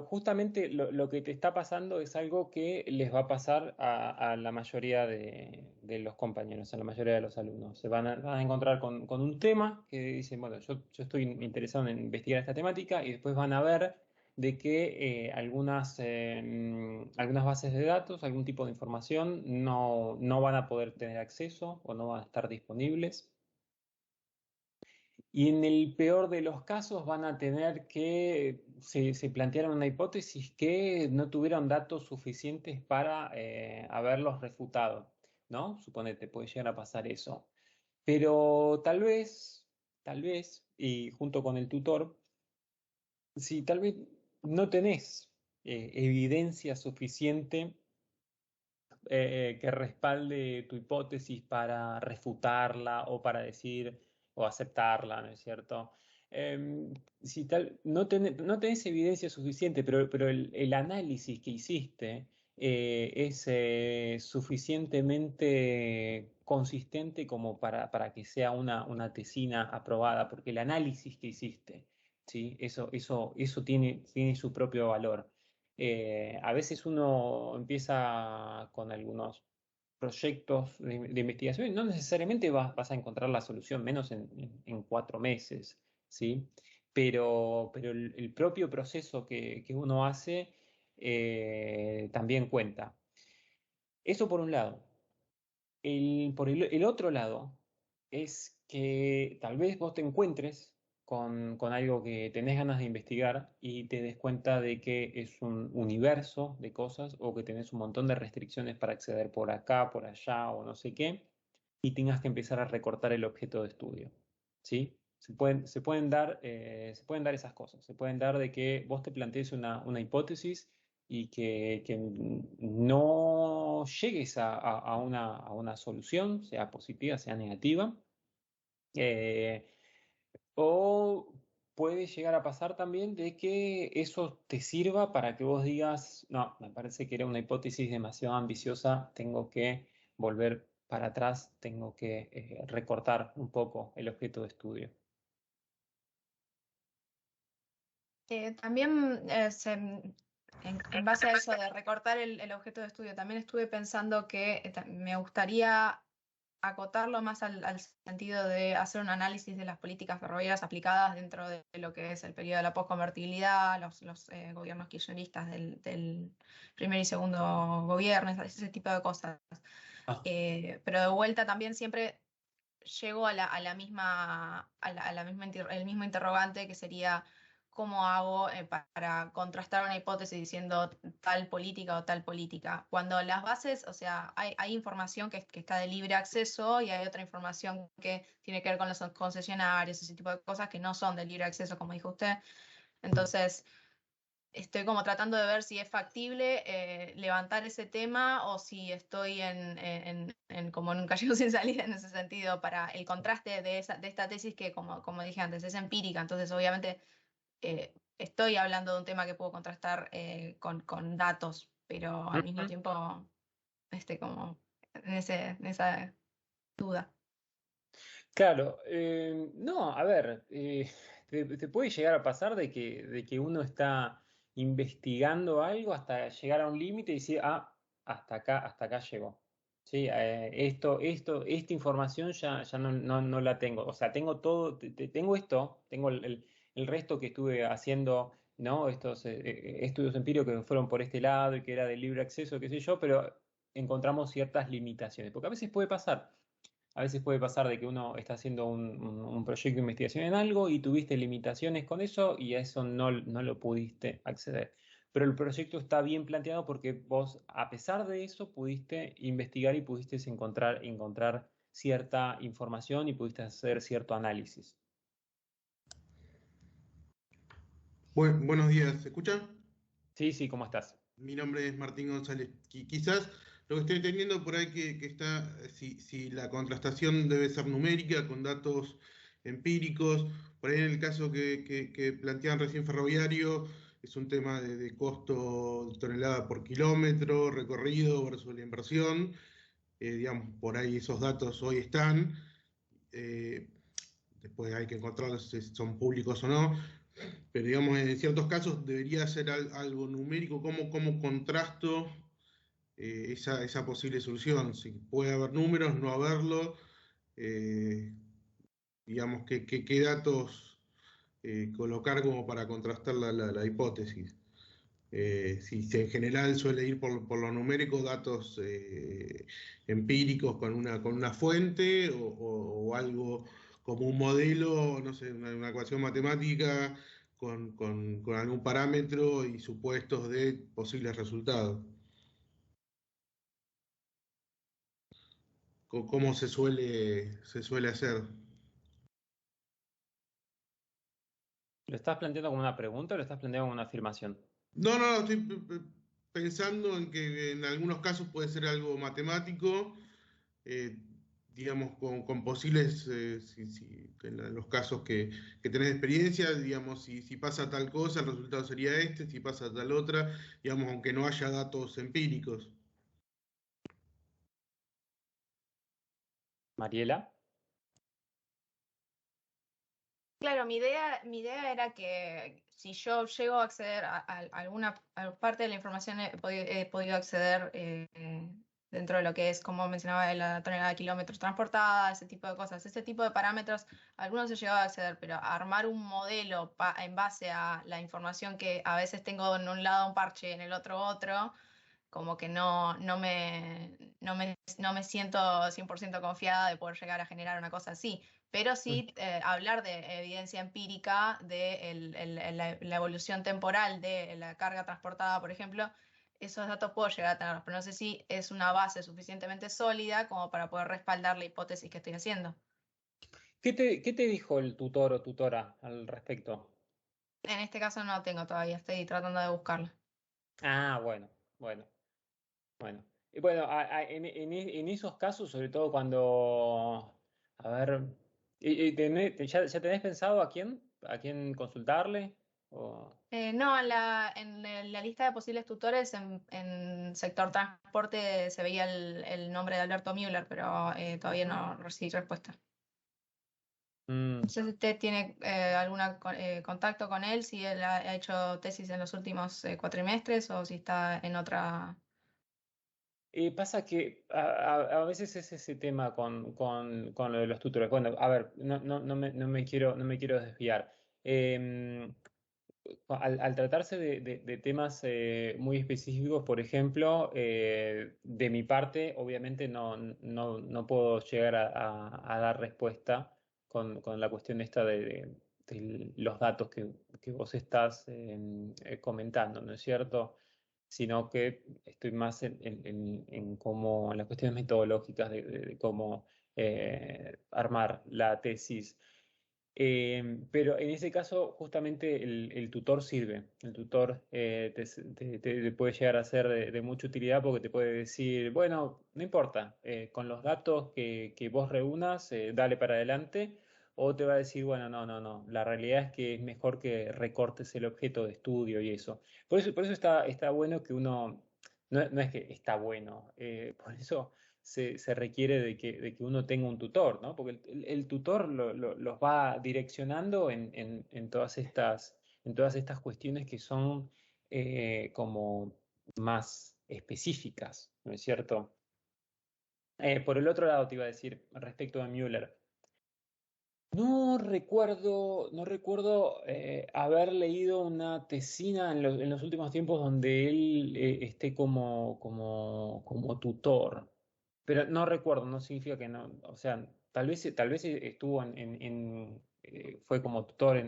justamente lo que te está pasando es algo que les va a pasar a la mayoría de los compañeros, a la mayoría de los alumnos. Van a encontrar con un tema que dicen, bueno, yo estoy interesado en investigar esta temática y después van a ver de que algunas bases de datos, algún tipo de información no van a poder tener acceso o no van a estar disponibles. Y en el peor de los casos van a tener que, se plantearon una hipótesis que no tuvieron datos suficientes para haberlos refutado, ¿no? Suponete, puede llegar a pasar eso. Pero tal vez, y junto con el tutor, si tal vez no tenés evidencia suficiente que respalde tu hipótesis para refutarla o para decir o aceptarla, ¿no es cierto? Si tal, no tenés evidencia suficiente, pero el análisis que hiciste es suficientemente consistente como para que sea una tesina aprobada, porque el análisis que hiciste, ¿sí? Eso tiene su propio valor. A veces uno empieza con algunos proyectos de investigación y no necesariamente vas a encontrar la solución, menos en 4 meses, ¿sí? Pero el propio proceso que uno hace también cuenta. Eso por un lado. El otro lado es que tal vez vos te encuentres con algo que tenés ganas de investigar y te des cuenta de que es un universo de cosas o que tenés un montón de restricciones para acceder por acá, por allá o no sé qué, y tengas que empezar a recortar el objeto de estudio. ¿Sí? Se pueden dar esas cosas. Se pueden dar de que vos te plantees una hipótesis y que no llegues a una solución, sea positiva, sea negativa, Eh, o puede llegar a pasar también de que eso te sirva para que vos digas, no, me parece que era una hipótesis demasiado ambiciosa, tengo que volver para atrás, tengo que recortar un poco el objeto de estudio. También en base a eso de recortar el objeto de estudio, también estuve pensando que me gustaría acotarlo más al sentido de hacer un análisis de las políticas ferroviarias aplicadas dentro de lo que es el periodo de la posconvertibilidad, los gobiernos kirchneristas del primer y segundo gobierno, ese tipo de cosas. Ah, Pero de vuelta también siempre llego el mismo interrogante que sería cómo hago para contrastar una hipótesis diciendo tal política o tal política. Cuando las bases, o sea, hay información que está de libre acceso y hay otra información que tiene que ver con los concesionarios, ese tipo de cosas que no son de libre acceso, como dijo usted. Entonces, estoy como tratando de ver si es factible levantar ese tema o si estoy como en un callejón sin salida en ese sentido para el contraste de esta tesis que, como dije antes, es empírica. Entonces, obviamente, estoy hablando de un tema que puedo contrastar con datos, pero al mismo ujú. tiempo, como en esa duda. Claro, no, a ver, te puede llegar a pasar de que uno está investigando algo hasta llegar a un límite y decir, ah, hasta acá llegó. Sí, esta información ya no la tengo. O sea, tengo todo, tengo esto, tengo el resto que estuve haciendo, ¿no? Estos estudios empíricos que fueron por este lado y que era de libre acceso, qué sé yo, pero encontramos ciertas limitaciones. Porque a veces puede pasar. A veces puede pasar de que uno está haciendo un proyecto de investigación en algo y tuviste limitaciones con eso y a eso no lo pudiste acceder. Pero el proyecto está bien planteado porque vos, a pesar de eso, pudiste investigar y pudiste encontrar cierta información y pudiste hacer cierto análisis. Buenos días, ¿se escucha? Sí, sí, ¿cómo estás? Mi nombre es Martín González. Quizás lo que estoy entendiendo por ahí que está, si la contrastación debe ser numérica, con datos empíricos, por ahí en el caso que planteaban recién ferroviario, es un tema de costo de tonelada por kilómetro, recorrido versus la inversión. Digamos, por ahí esos datos hoy están. eh, Después hay que encontrarlos si son públicos o no. Pero digamos, en ciertos casos debería ser algo numérico, cómo contrasto esa posible solución. Si puede haber números, no haberlo, eh, digamos, qué datos colocar como para contrastar la hipótesis. Si en general suele ir por lo numérico, datos empíricos con una fuente o algo como un modelo, no sé, una ecuación matemática con algún parámetro y supuestos de posibles resultados. ¿Cómo se suele hacer? ¿Lo estás planteando como una pregunta o lo estás planteando como una afirmación? No, estoy pensando en que en algunos casos puede ser algo matemático, eh, digamos, con posibles, en los casos que tenés experiencia, digamos, si pasa tal cosa, el resultado sería este, si pasa tal otra, digamos, aunque no haya datos empíricos. Mariela. Claro, mi idea era que si yo llego a acceder a alguna parte de la información, he podido acceder dentro de lo que es, como mencionaba, de la tonelada de kilómetros transportada, ese tipo de cosas, ese tipo de parámetros, algunos he llegado a acceder, pero armar un modelo en base a la información que a veces tengo en un lado un parche y en el otro, como que no me siento 100% confiada de poder llegar a generar una cosa así. Pero sí hablar de evidencia empírica de la evolución temporal de la carga transportada, por ejemplo, esos datos puedo llegar a tenerlos, pero no sé si es una base suficientemente sólida como para poder respaldar la hipótesis que estoy haciendo. Qué te dijo el tutor o tutora al respecto? En este caso no tengo todavía, estoy tratando de buscarlo. Ah, bueno, bueno. Bueno, y bueno, en esos casos, sobre todo cuando, a ver, ¿Ya tenés pensado a quién consultarle? O... No, en la lista de posibles tutores en sector transporte se veía el nombre de Alberto Müller, pero todavía no recibí respuesta. Mm. No sé si usted tiene algún contacto con él, si él ha hecho tesis en los últimos cuatrimestres o si está en otra. Pasa que a veces es ese tema con lo de los tutores. Bueno, a ver, no me quiero desviar. Em, al tratarse de temas muy específicos, por ejemplo, de mi parte, obviamente no puedo llegar a dar respuesta con la cuestión esta de los datos que vos estás comentando, ¿no es cierto? Sino que estoy más en cómo, en las cuestiones metodológicas de cómo armar la tesis. Pero en ese caso, justamente el tutor sirve. El tutor te puede llegar a ser de mucha utilidad porque te puede decir, bueno, no importa, con los datos que vos reúnas, dale para adelante. O te va a decir, bueno, no, la realidad es que es mejor que recortes el objeto de estudio y eso. Por eso está bueno que uno, no es que está bueno, por eso se requiere de que uno tenga un tutor, ¿no? Porque el tutor los va direccionando en todas estas cuestiones que son como más específicas, ¿no es cierto? Por el otro lado, te iba a decir, respecto a Müller. No recuerdo haber leído una tesina en los últimos tiempos donde él esté como tutor, pero no recuerdo, no significa que no, o sea, tal vez estuvo fue como tutor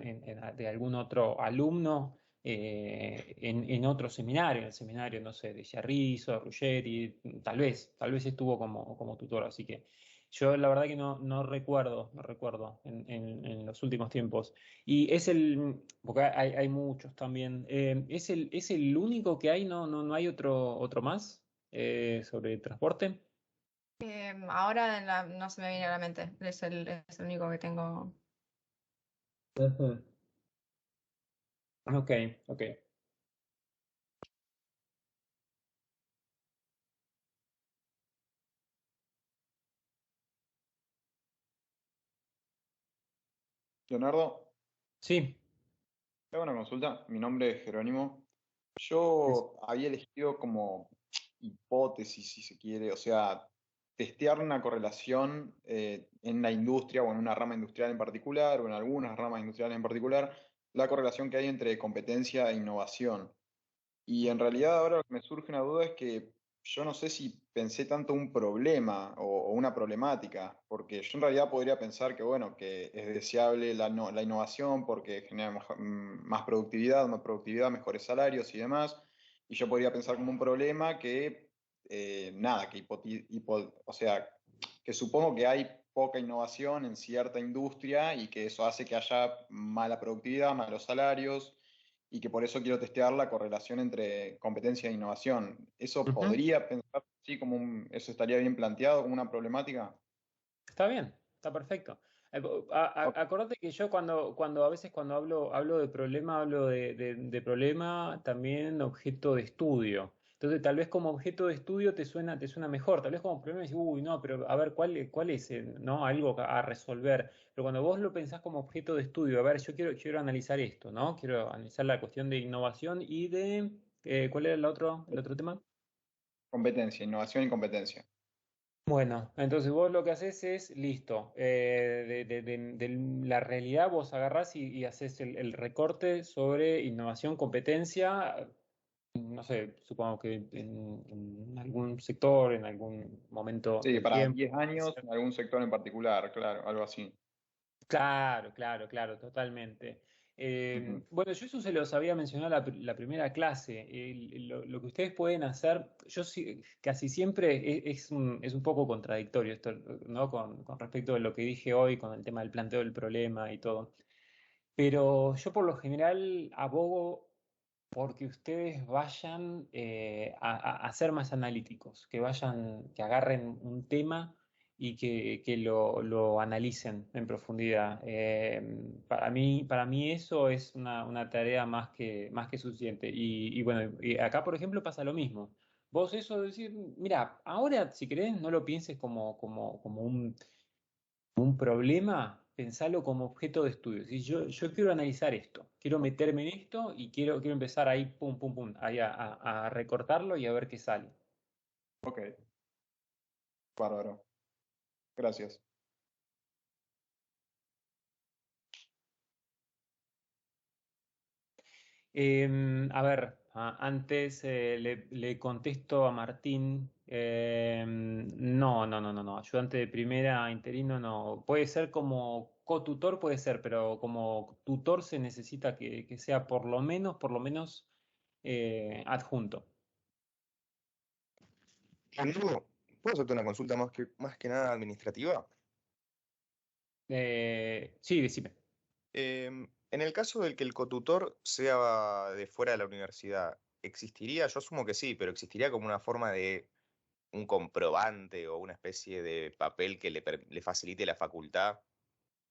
de algún otro alumno en otro seminario, en el seminario, no sé, de Yarrizo, Ruggeri, tal vez estuvo como tutor, así que. Yo la verdad que no recuerdo en los últimos tiempos. Y porque hay muchos también. ¿Es el único que hay? ¿No hay otro más sobre transporte? Ahora no se me viene a la mente, es el único que tengo. Ujú. Ok, ok. Leonardo, Sí. te hago una consulta. Mi nombre es Jerónimo. Es- Yo había elegido como hipótesis, si se quiere, o sea, testear una correlación en la industria o en una rama industrial en particular o en algunas ramas industriales en particular, la correlación que hay entre competencia e innovación. Y en realidad ahora lo que me surge una duda es que yo no sé si pensé tanto un problema o una problemática, porque yo en realidad podría pensar que, bueno, que es deseable la innovación porque genera más productividad, mejores salarios y demás, y yo podría pensar como un problema que, nada, o sea, que supongo que hay poca innovación en cierta industria y que eso hace que haya mala productividad, malos salarios y que por eso quiero testear la correlación entre competencia e innovación. ¿Eso Ujú. podría pensar así eso estaría bien planteado como una problemática? Está bien, está perfecto. Ok. Acordate que yo a veces cuando hablo de problema, hablo de problema también objeto de estudio. Entonces, tal vez como objeto de estudio te suena mejor. Tal vez como problema dices, uy, no, pero a ver, ¿cuál es, ¿no? Algo a resolver. Pero cuando vos lo pensás como objeto de estudio, a ver, yo quiero analizar esto, ¿no? Quiero analizar la cuestión de innovación y ¿cuál era el otro tema? Competencia, innovación y competencia. Bueno, entonces vos lo que haces es, listo, de la realidad vos agarrás y haces el recorte sobre innovación, competencia, no sé, supongo que en algún sector, en algún momento Sí, del para tiempo. 10 años en algún sector en particular, claro, algo así. Claro, claro, claro, totalmente. Ujú. Bueno, yo eso se los había mencionado la primera clase. Lo que ustedes pueden hacer, casi siempre es un poco contradictorio esto, ¿no? Con respecto a lo que dije hoy, con el tema del planteo del problema y todo. Pero yo por lo general abogo porque ustedes vayan a ser más analíticos, que agarren un tema que lo analicen en profundidad. Para mí eso es una tarea más que suficiente. Y bueno, y acá, por ejemplo, pasa lo mismo. Vos eso de decir, mira, ahora si querés no lo pienses como un problema, pensalo como objeto de estudio. Si yo quiero analizar esto, quiero meterme en esto y quiero empezar ahí, pum, pum, pum, ahí a recortarlo y a ver qué sale. Ok, bárbaro. Gracias. A ver, antes le contesto a Martín. No. Ayudante de primera, interino, no. Puede ser como cotutor, puede ser, pero como tutor se necesita que sea por lo menos adjunto. Leonardo, ¿puedo hacerte una consulta más que nada administrativa? Sí, decime. En el caso del que el cotutor sea de fuera de la universidad, ¿existiría? Yo asumo que sí, pero ¿existiría como una forma de un comprobante o una especie de papel que le facilite la facultad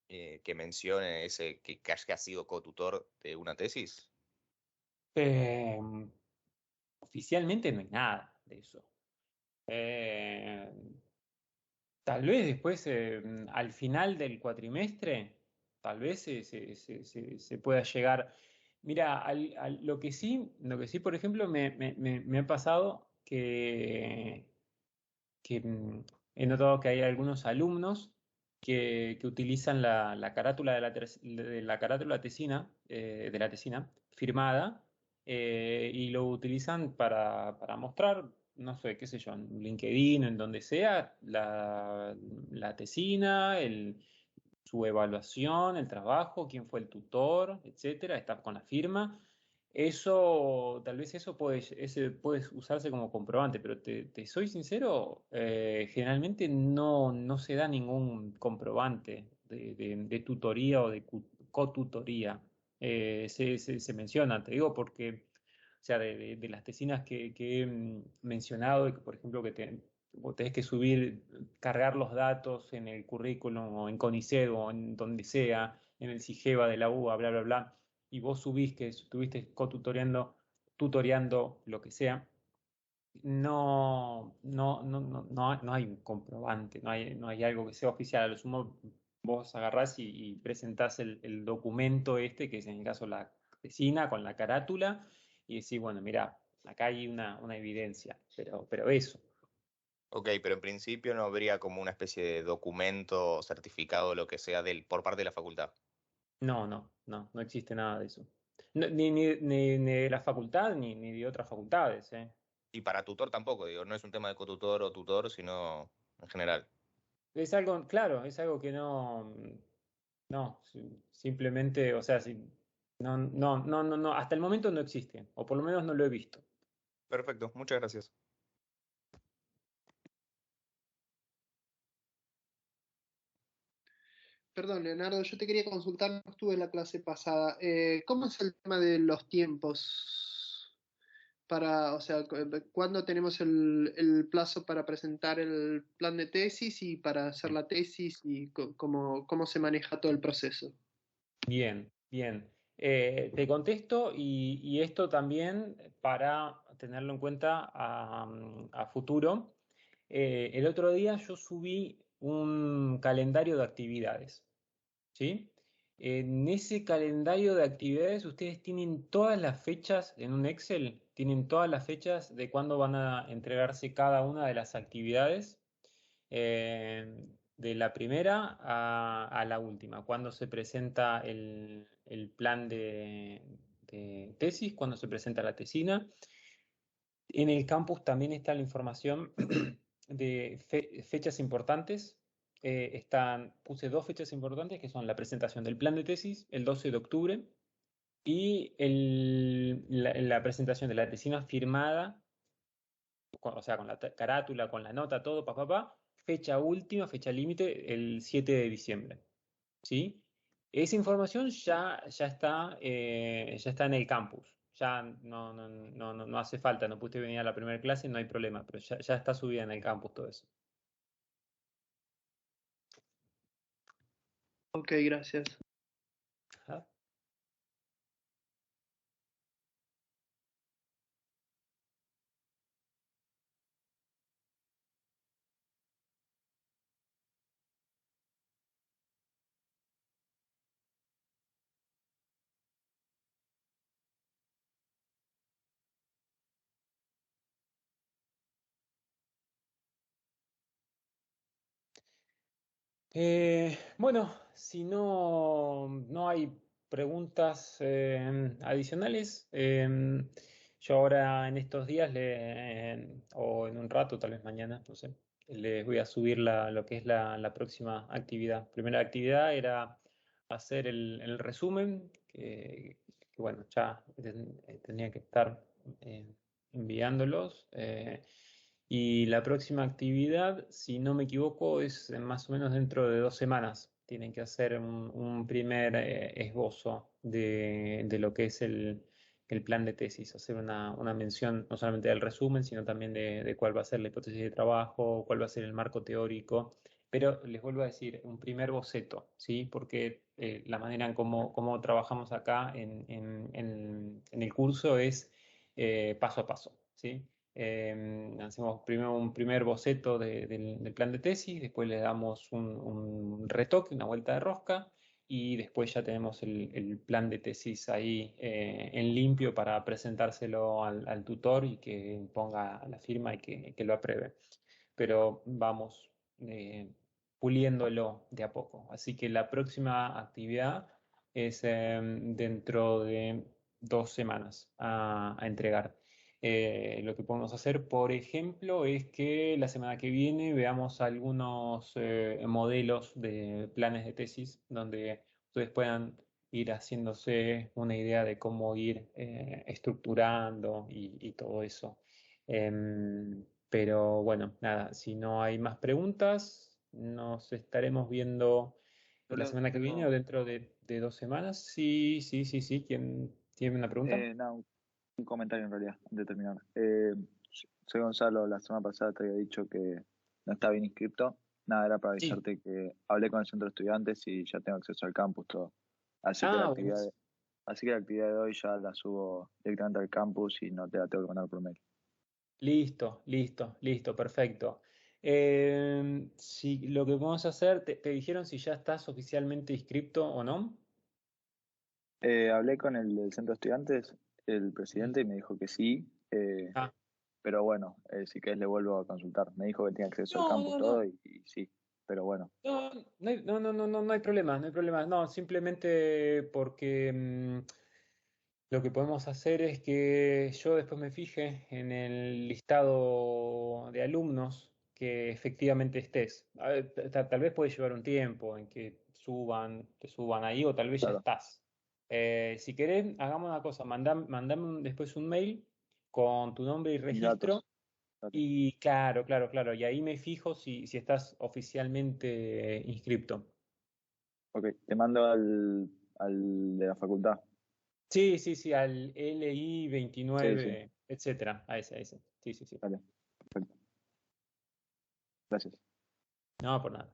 que mencione que haya sido cotutor de una tesis? Eh, Oficialmente no hay nada de eso. Eh, Tal vez después, al final del cuatrimestre, tal vez se pueda llegar. Mira, lo que sí, por ejemplo, me ha pasado que he notado que hay algunos alumnos que utilizan la carátula de la carátula tesina, de la tesina firmada, y lo utilizan para mostrar, no sé, qué sé yo, en LinkedIn, en donde sea, la tesina, su evaluación, el trabajo, quién fue el tutor, etcétera, está con la firma. Eso, tal vez ese puede usarse como comprobante, pero te soy sincero, generalmente no se da ningún comprobante de tutoría o de cotutoría. Se menciona, te digo, porque, o sea, de las tesinas que he mencionado, y que, por ejemplo, vos tenés que subir, cargar los datos en el currículum o en CONICET o en donde sea, en el SIGEVA de la UBA, bla, bla, bla, y vos subís que estuviste tutoreando lo que sea, no hay un comprobante, no hay algo que sea oficial. A lo sumo vos agarrás y presentás el documento este, que es en el caso la tesina con la carátula, y decís, bueno, mira, acá hay una evidencia, pero eso. Ok, pero en principio no habría como una especie de documento, certificado, lo que sea, por parte de la facultad. No existe nada de eso. Ni de la facultad ni de otras facultades, ¿eh? Y para tutor tampoco, digo, no es un tema de cotutor o tutor, sino en general. Es algo, claro, es algo que simplemente, o sea, no, hasta el momento no existe, o por lo menos no lo he visto. Perfecto, muchas gracias. Perdón, Leonardo, yo te quería consultar, no estuve en la clase pasada. ¿Cómo es el tema de los tiempos para, o sea, cuándo tenemos el plazo para presentar el plan de tesis y para hacer la tesis y cómo se maneja todo el proceso? Bien, bien. Te contesto y esto también para tenerlo en cuenta a futuro. El otro día yo subí un calendario de actividades. ¿Sí? En ese calendario de actividades ustedes tienen todas las fechas en un Excel, tienen todas las fechas de cuándo van a entregarse cada una de las actividades, de la primera a la última, cuándo se presenta el plan de tesis, cuándo se presenta la tesina. En el campus también está la información de fechas importantes. Puse dos fechas importantes que son la presentación del plan de tesis el 12 de octubre y la presentación de la tesina firmada, o sea, con la carátula, con la nota, todo, fecha última, fecha límite, el 7 de diciembre. ¿Sí? Esa información ya está en el campus. Ya no hace falta, no pudiste venir a la primera clase, no hay problema, pero ya está subida en el campus todo eso. Ok, gracias. Ajá. Bueno, si no hay preguntas adicionales, yo ahora en estos días, o en un rato, tal vez mañana, no sé, les voy a subir lo que es la próxima actividad. Primera actividad era hacer el resumen, que, bueno, ya tenía que estar eh, enviándolos. Y la próxima actividad, si no me equivoco, es más o menos dentro de 2 semanas. Tienen que hacer un primer esbozo de lo que es el plan de tesis, hacer una mención no solamente del resumen, sino también de cuál va a ser la hipótesis de trabajo, cuál va a ser el marco teórico. Pero les vuelvo a decir, un primer boceto, ¿sí? Porque la manera en cómo trabajamos acá en el curso es paso a paso, ¿sí? Hacemos primero un primer boceto del plan de tesis, después le damos un retoque, una vuelta de rosca, y después ya tenemos el plan de tesis ahí en limpio para presentárselo al tutor y que ponga la firma y que lo apruebe. Pero vamos puliéndolo de a poco. Así que la próxima actividad es dentro de 2 semanas a entregar. Lo que podemos hacer, por ejemplo, es que la semana que viene veamos algunos modelos de planes de tesis donde ustedes puedan ir haciéndose una idea de cómo ir estructurando y todo eso. Pero bueno, nada, si no hay más preguntas, nos estaremos viendo la Hola, semana que viene o dentro de 2 semanas. Sí, sí, sí, sí. ¿Quién tiene una pregunta? nada, un comentario en realidad, antes de terminar. Soy Gonzalo, la semana pasada te había dicho que no estaba bien inscripto. Nada, era para Sí. avisarte que hablé con el centro de estudiantes y ya tengo acceso al campus, todo. Así que Ah, buenísimo. la actividad de hoy ya la subo directamente al campus y no te la tengo que mandar por mail. Listo, listo, listo, perfecto. Si lo que vamos a hacer, te dijeron si ya estás oficialmente inscripto o no. Hablé con el del centro de estudiantes, el Sí. presidente, y me dijo que sí, Ah, pero bueno, si querés le vuelvo a consultar. Me dijo que tenía acceso al no, campus, no, todo, no. y sí, pero bueno. No, no hay problema, no hay problema. No, simplemente porque lo que podemos hacer es que yo después me fije en el listado de alumnos que efectivamente estés. A ver, tal vez puede llevar un tiempo en que te suban ahí o tal vez ya Claro, estás. Si querés, hagamos una cosa, mandame después un mail con tu nombre y mis registro. datos. Dale. Y claro, claro, claro. Y ahí me fijo si estás oficialmente inscripto. Ok, te mando al de la facultad. Sí, sí, sí, al LI Sí, sí, 29, etcétera. A ese. Sí, sí, sí. dale. Perfecto. Gracias. No, por nada.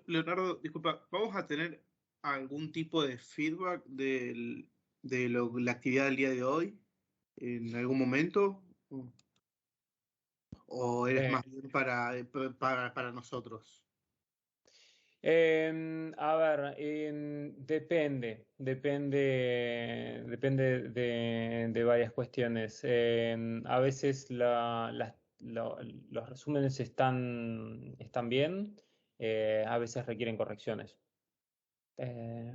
Leonardo, disculpa, ¿vamos a tener algún tipo de feedback la actividad del día de hoy en algún momento? ¿O eres Eh, más bien para nosotros? a ver, depende de varias cuestiones. A veces los resúmenes están bien, a veces requieren correcciones. Eh,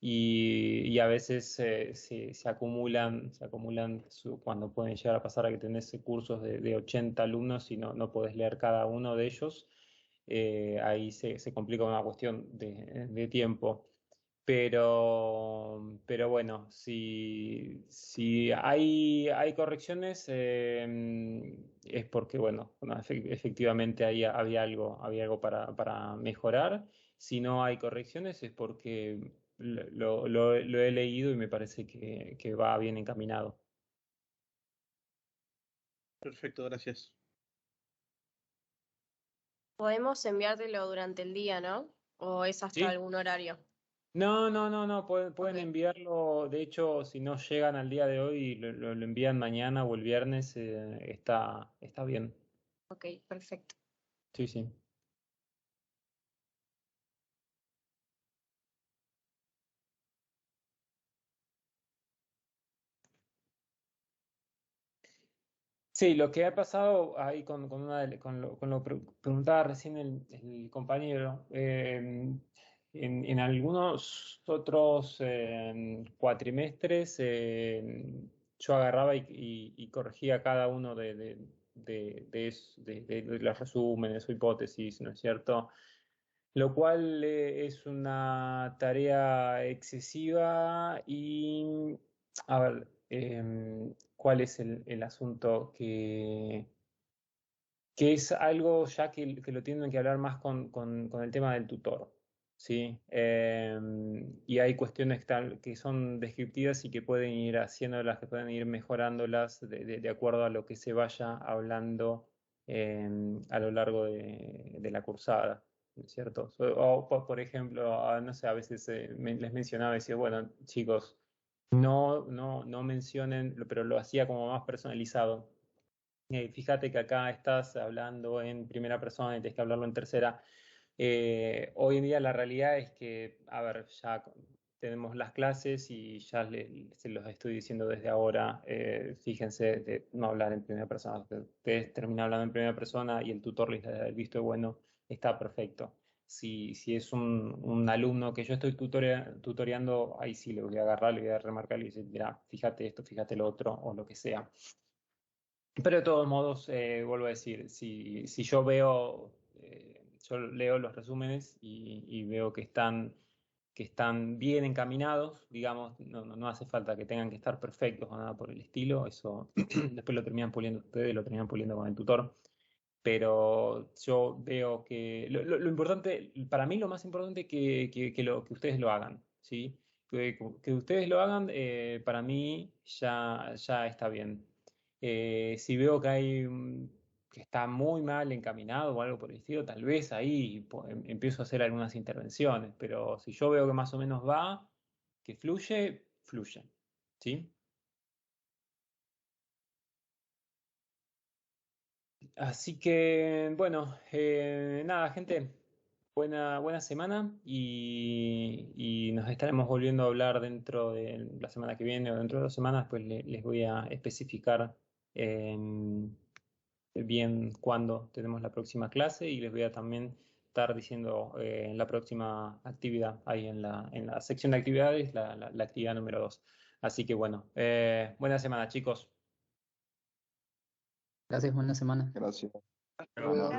y a veces se acumulan cuando pueden llegar a pasar a que tenés cursos de 80 alumnos y no podés leer cada uno de ellos. Ahí se complica una cuestión de tiempo. Pero bueno, si hay correcciones, es porque, bueno, efectivamente ahí había algo para mejorar. Si no hay correcciones, es porque lo he leído y me parece que va bien encaminado. Perfecto, gracias. Podemos enviártelo durante el día, ¿no? ¿O es hasta ¿Sí? algún horario? No, pueden Ok, enviarlo. De hecho, si no llegan al día de hoy, lo envían mañana o el viernes, está bien. ok, perfecto. Sí, sí. Sí, lo que ha pasado ahí con lo preguntaba recién el compañero, en algunos otros cuatrimestres yo agarraba y corregía cada uno de los resúmenes o hipótesis, ¿no es cierto? Lo cual es una tarea excesiva y, a ver, ¿cuál es el asunto? Que es algo ya que lo tienen que hablar más con el tema del tutor, ¿sí? Y hay cuestiones que son descriptivas y que pueden ir haciéndolas, que pueden ir mejorándolas de acuerdo a lo que se vaya hablando a lo largo de la cursada, ¿no es cierto? O, por ejemplo, no sé, a veces les mencionaba, decía, bueno, chicos, no mencionen, pero lo hacía como más personalizado. Fíjate que acá estás hablando en primera persona y tienes que hablarlo en tercera. Hoy en día la realidad es que, a ver, tenemos las clases y ya se los estoy diciendo desde ahora. Fíjense de no hablar en primera persona. Ustedes terminan hablando en primera persona y el tutor les da el visto bueno, está perfecto. Si es un alumno que yo estoy tutoreando, ahí sí le voy a agarrar, le voy a remarcar y decir, mira, fíjate esto, fíjate lo otro, o lo que sea. Pero de todos modos, vuelvo a decir, si yo veo, yo leo los resúmenes y veo que están bien encaminados, digamos, no hace falta que tengan que estar perfectos o nada por el estilo, eso después lo terminan puliendo ustedes, lo terminan puliendo con el tutor. Pero yo veo que lo importante, para mí lo más importante que ustedes lo hagan, ¿sí? Que ustedes lo hagan, para mí ya está bien. Si veo que que está muy mal encaminado o algo por el estilo, tal vez ahí empiezo a hacer algunas intervenciones, pero si yo veo que más o menos va, que fluye, fluye, ¿sí? Así que, bueno, nada, gente, buena semana y nos estaremos volviendo a hablar dentro de la semana que viene o dentro de 2 semanas, pues les voy a especificar bien cuándo tenemos la próxima clase y les voy a también estar diciendo la próxima actividad ahí en la sección de actividades, la actividad número 2. Así que bueno, buena semana, chicos. Gracias, buena semana. Gracias. Luego.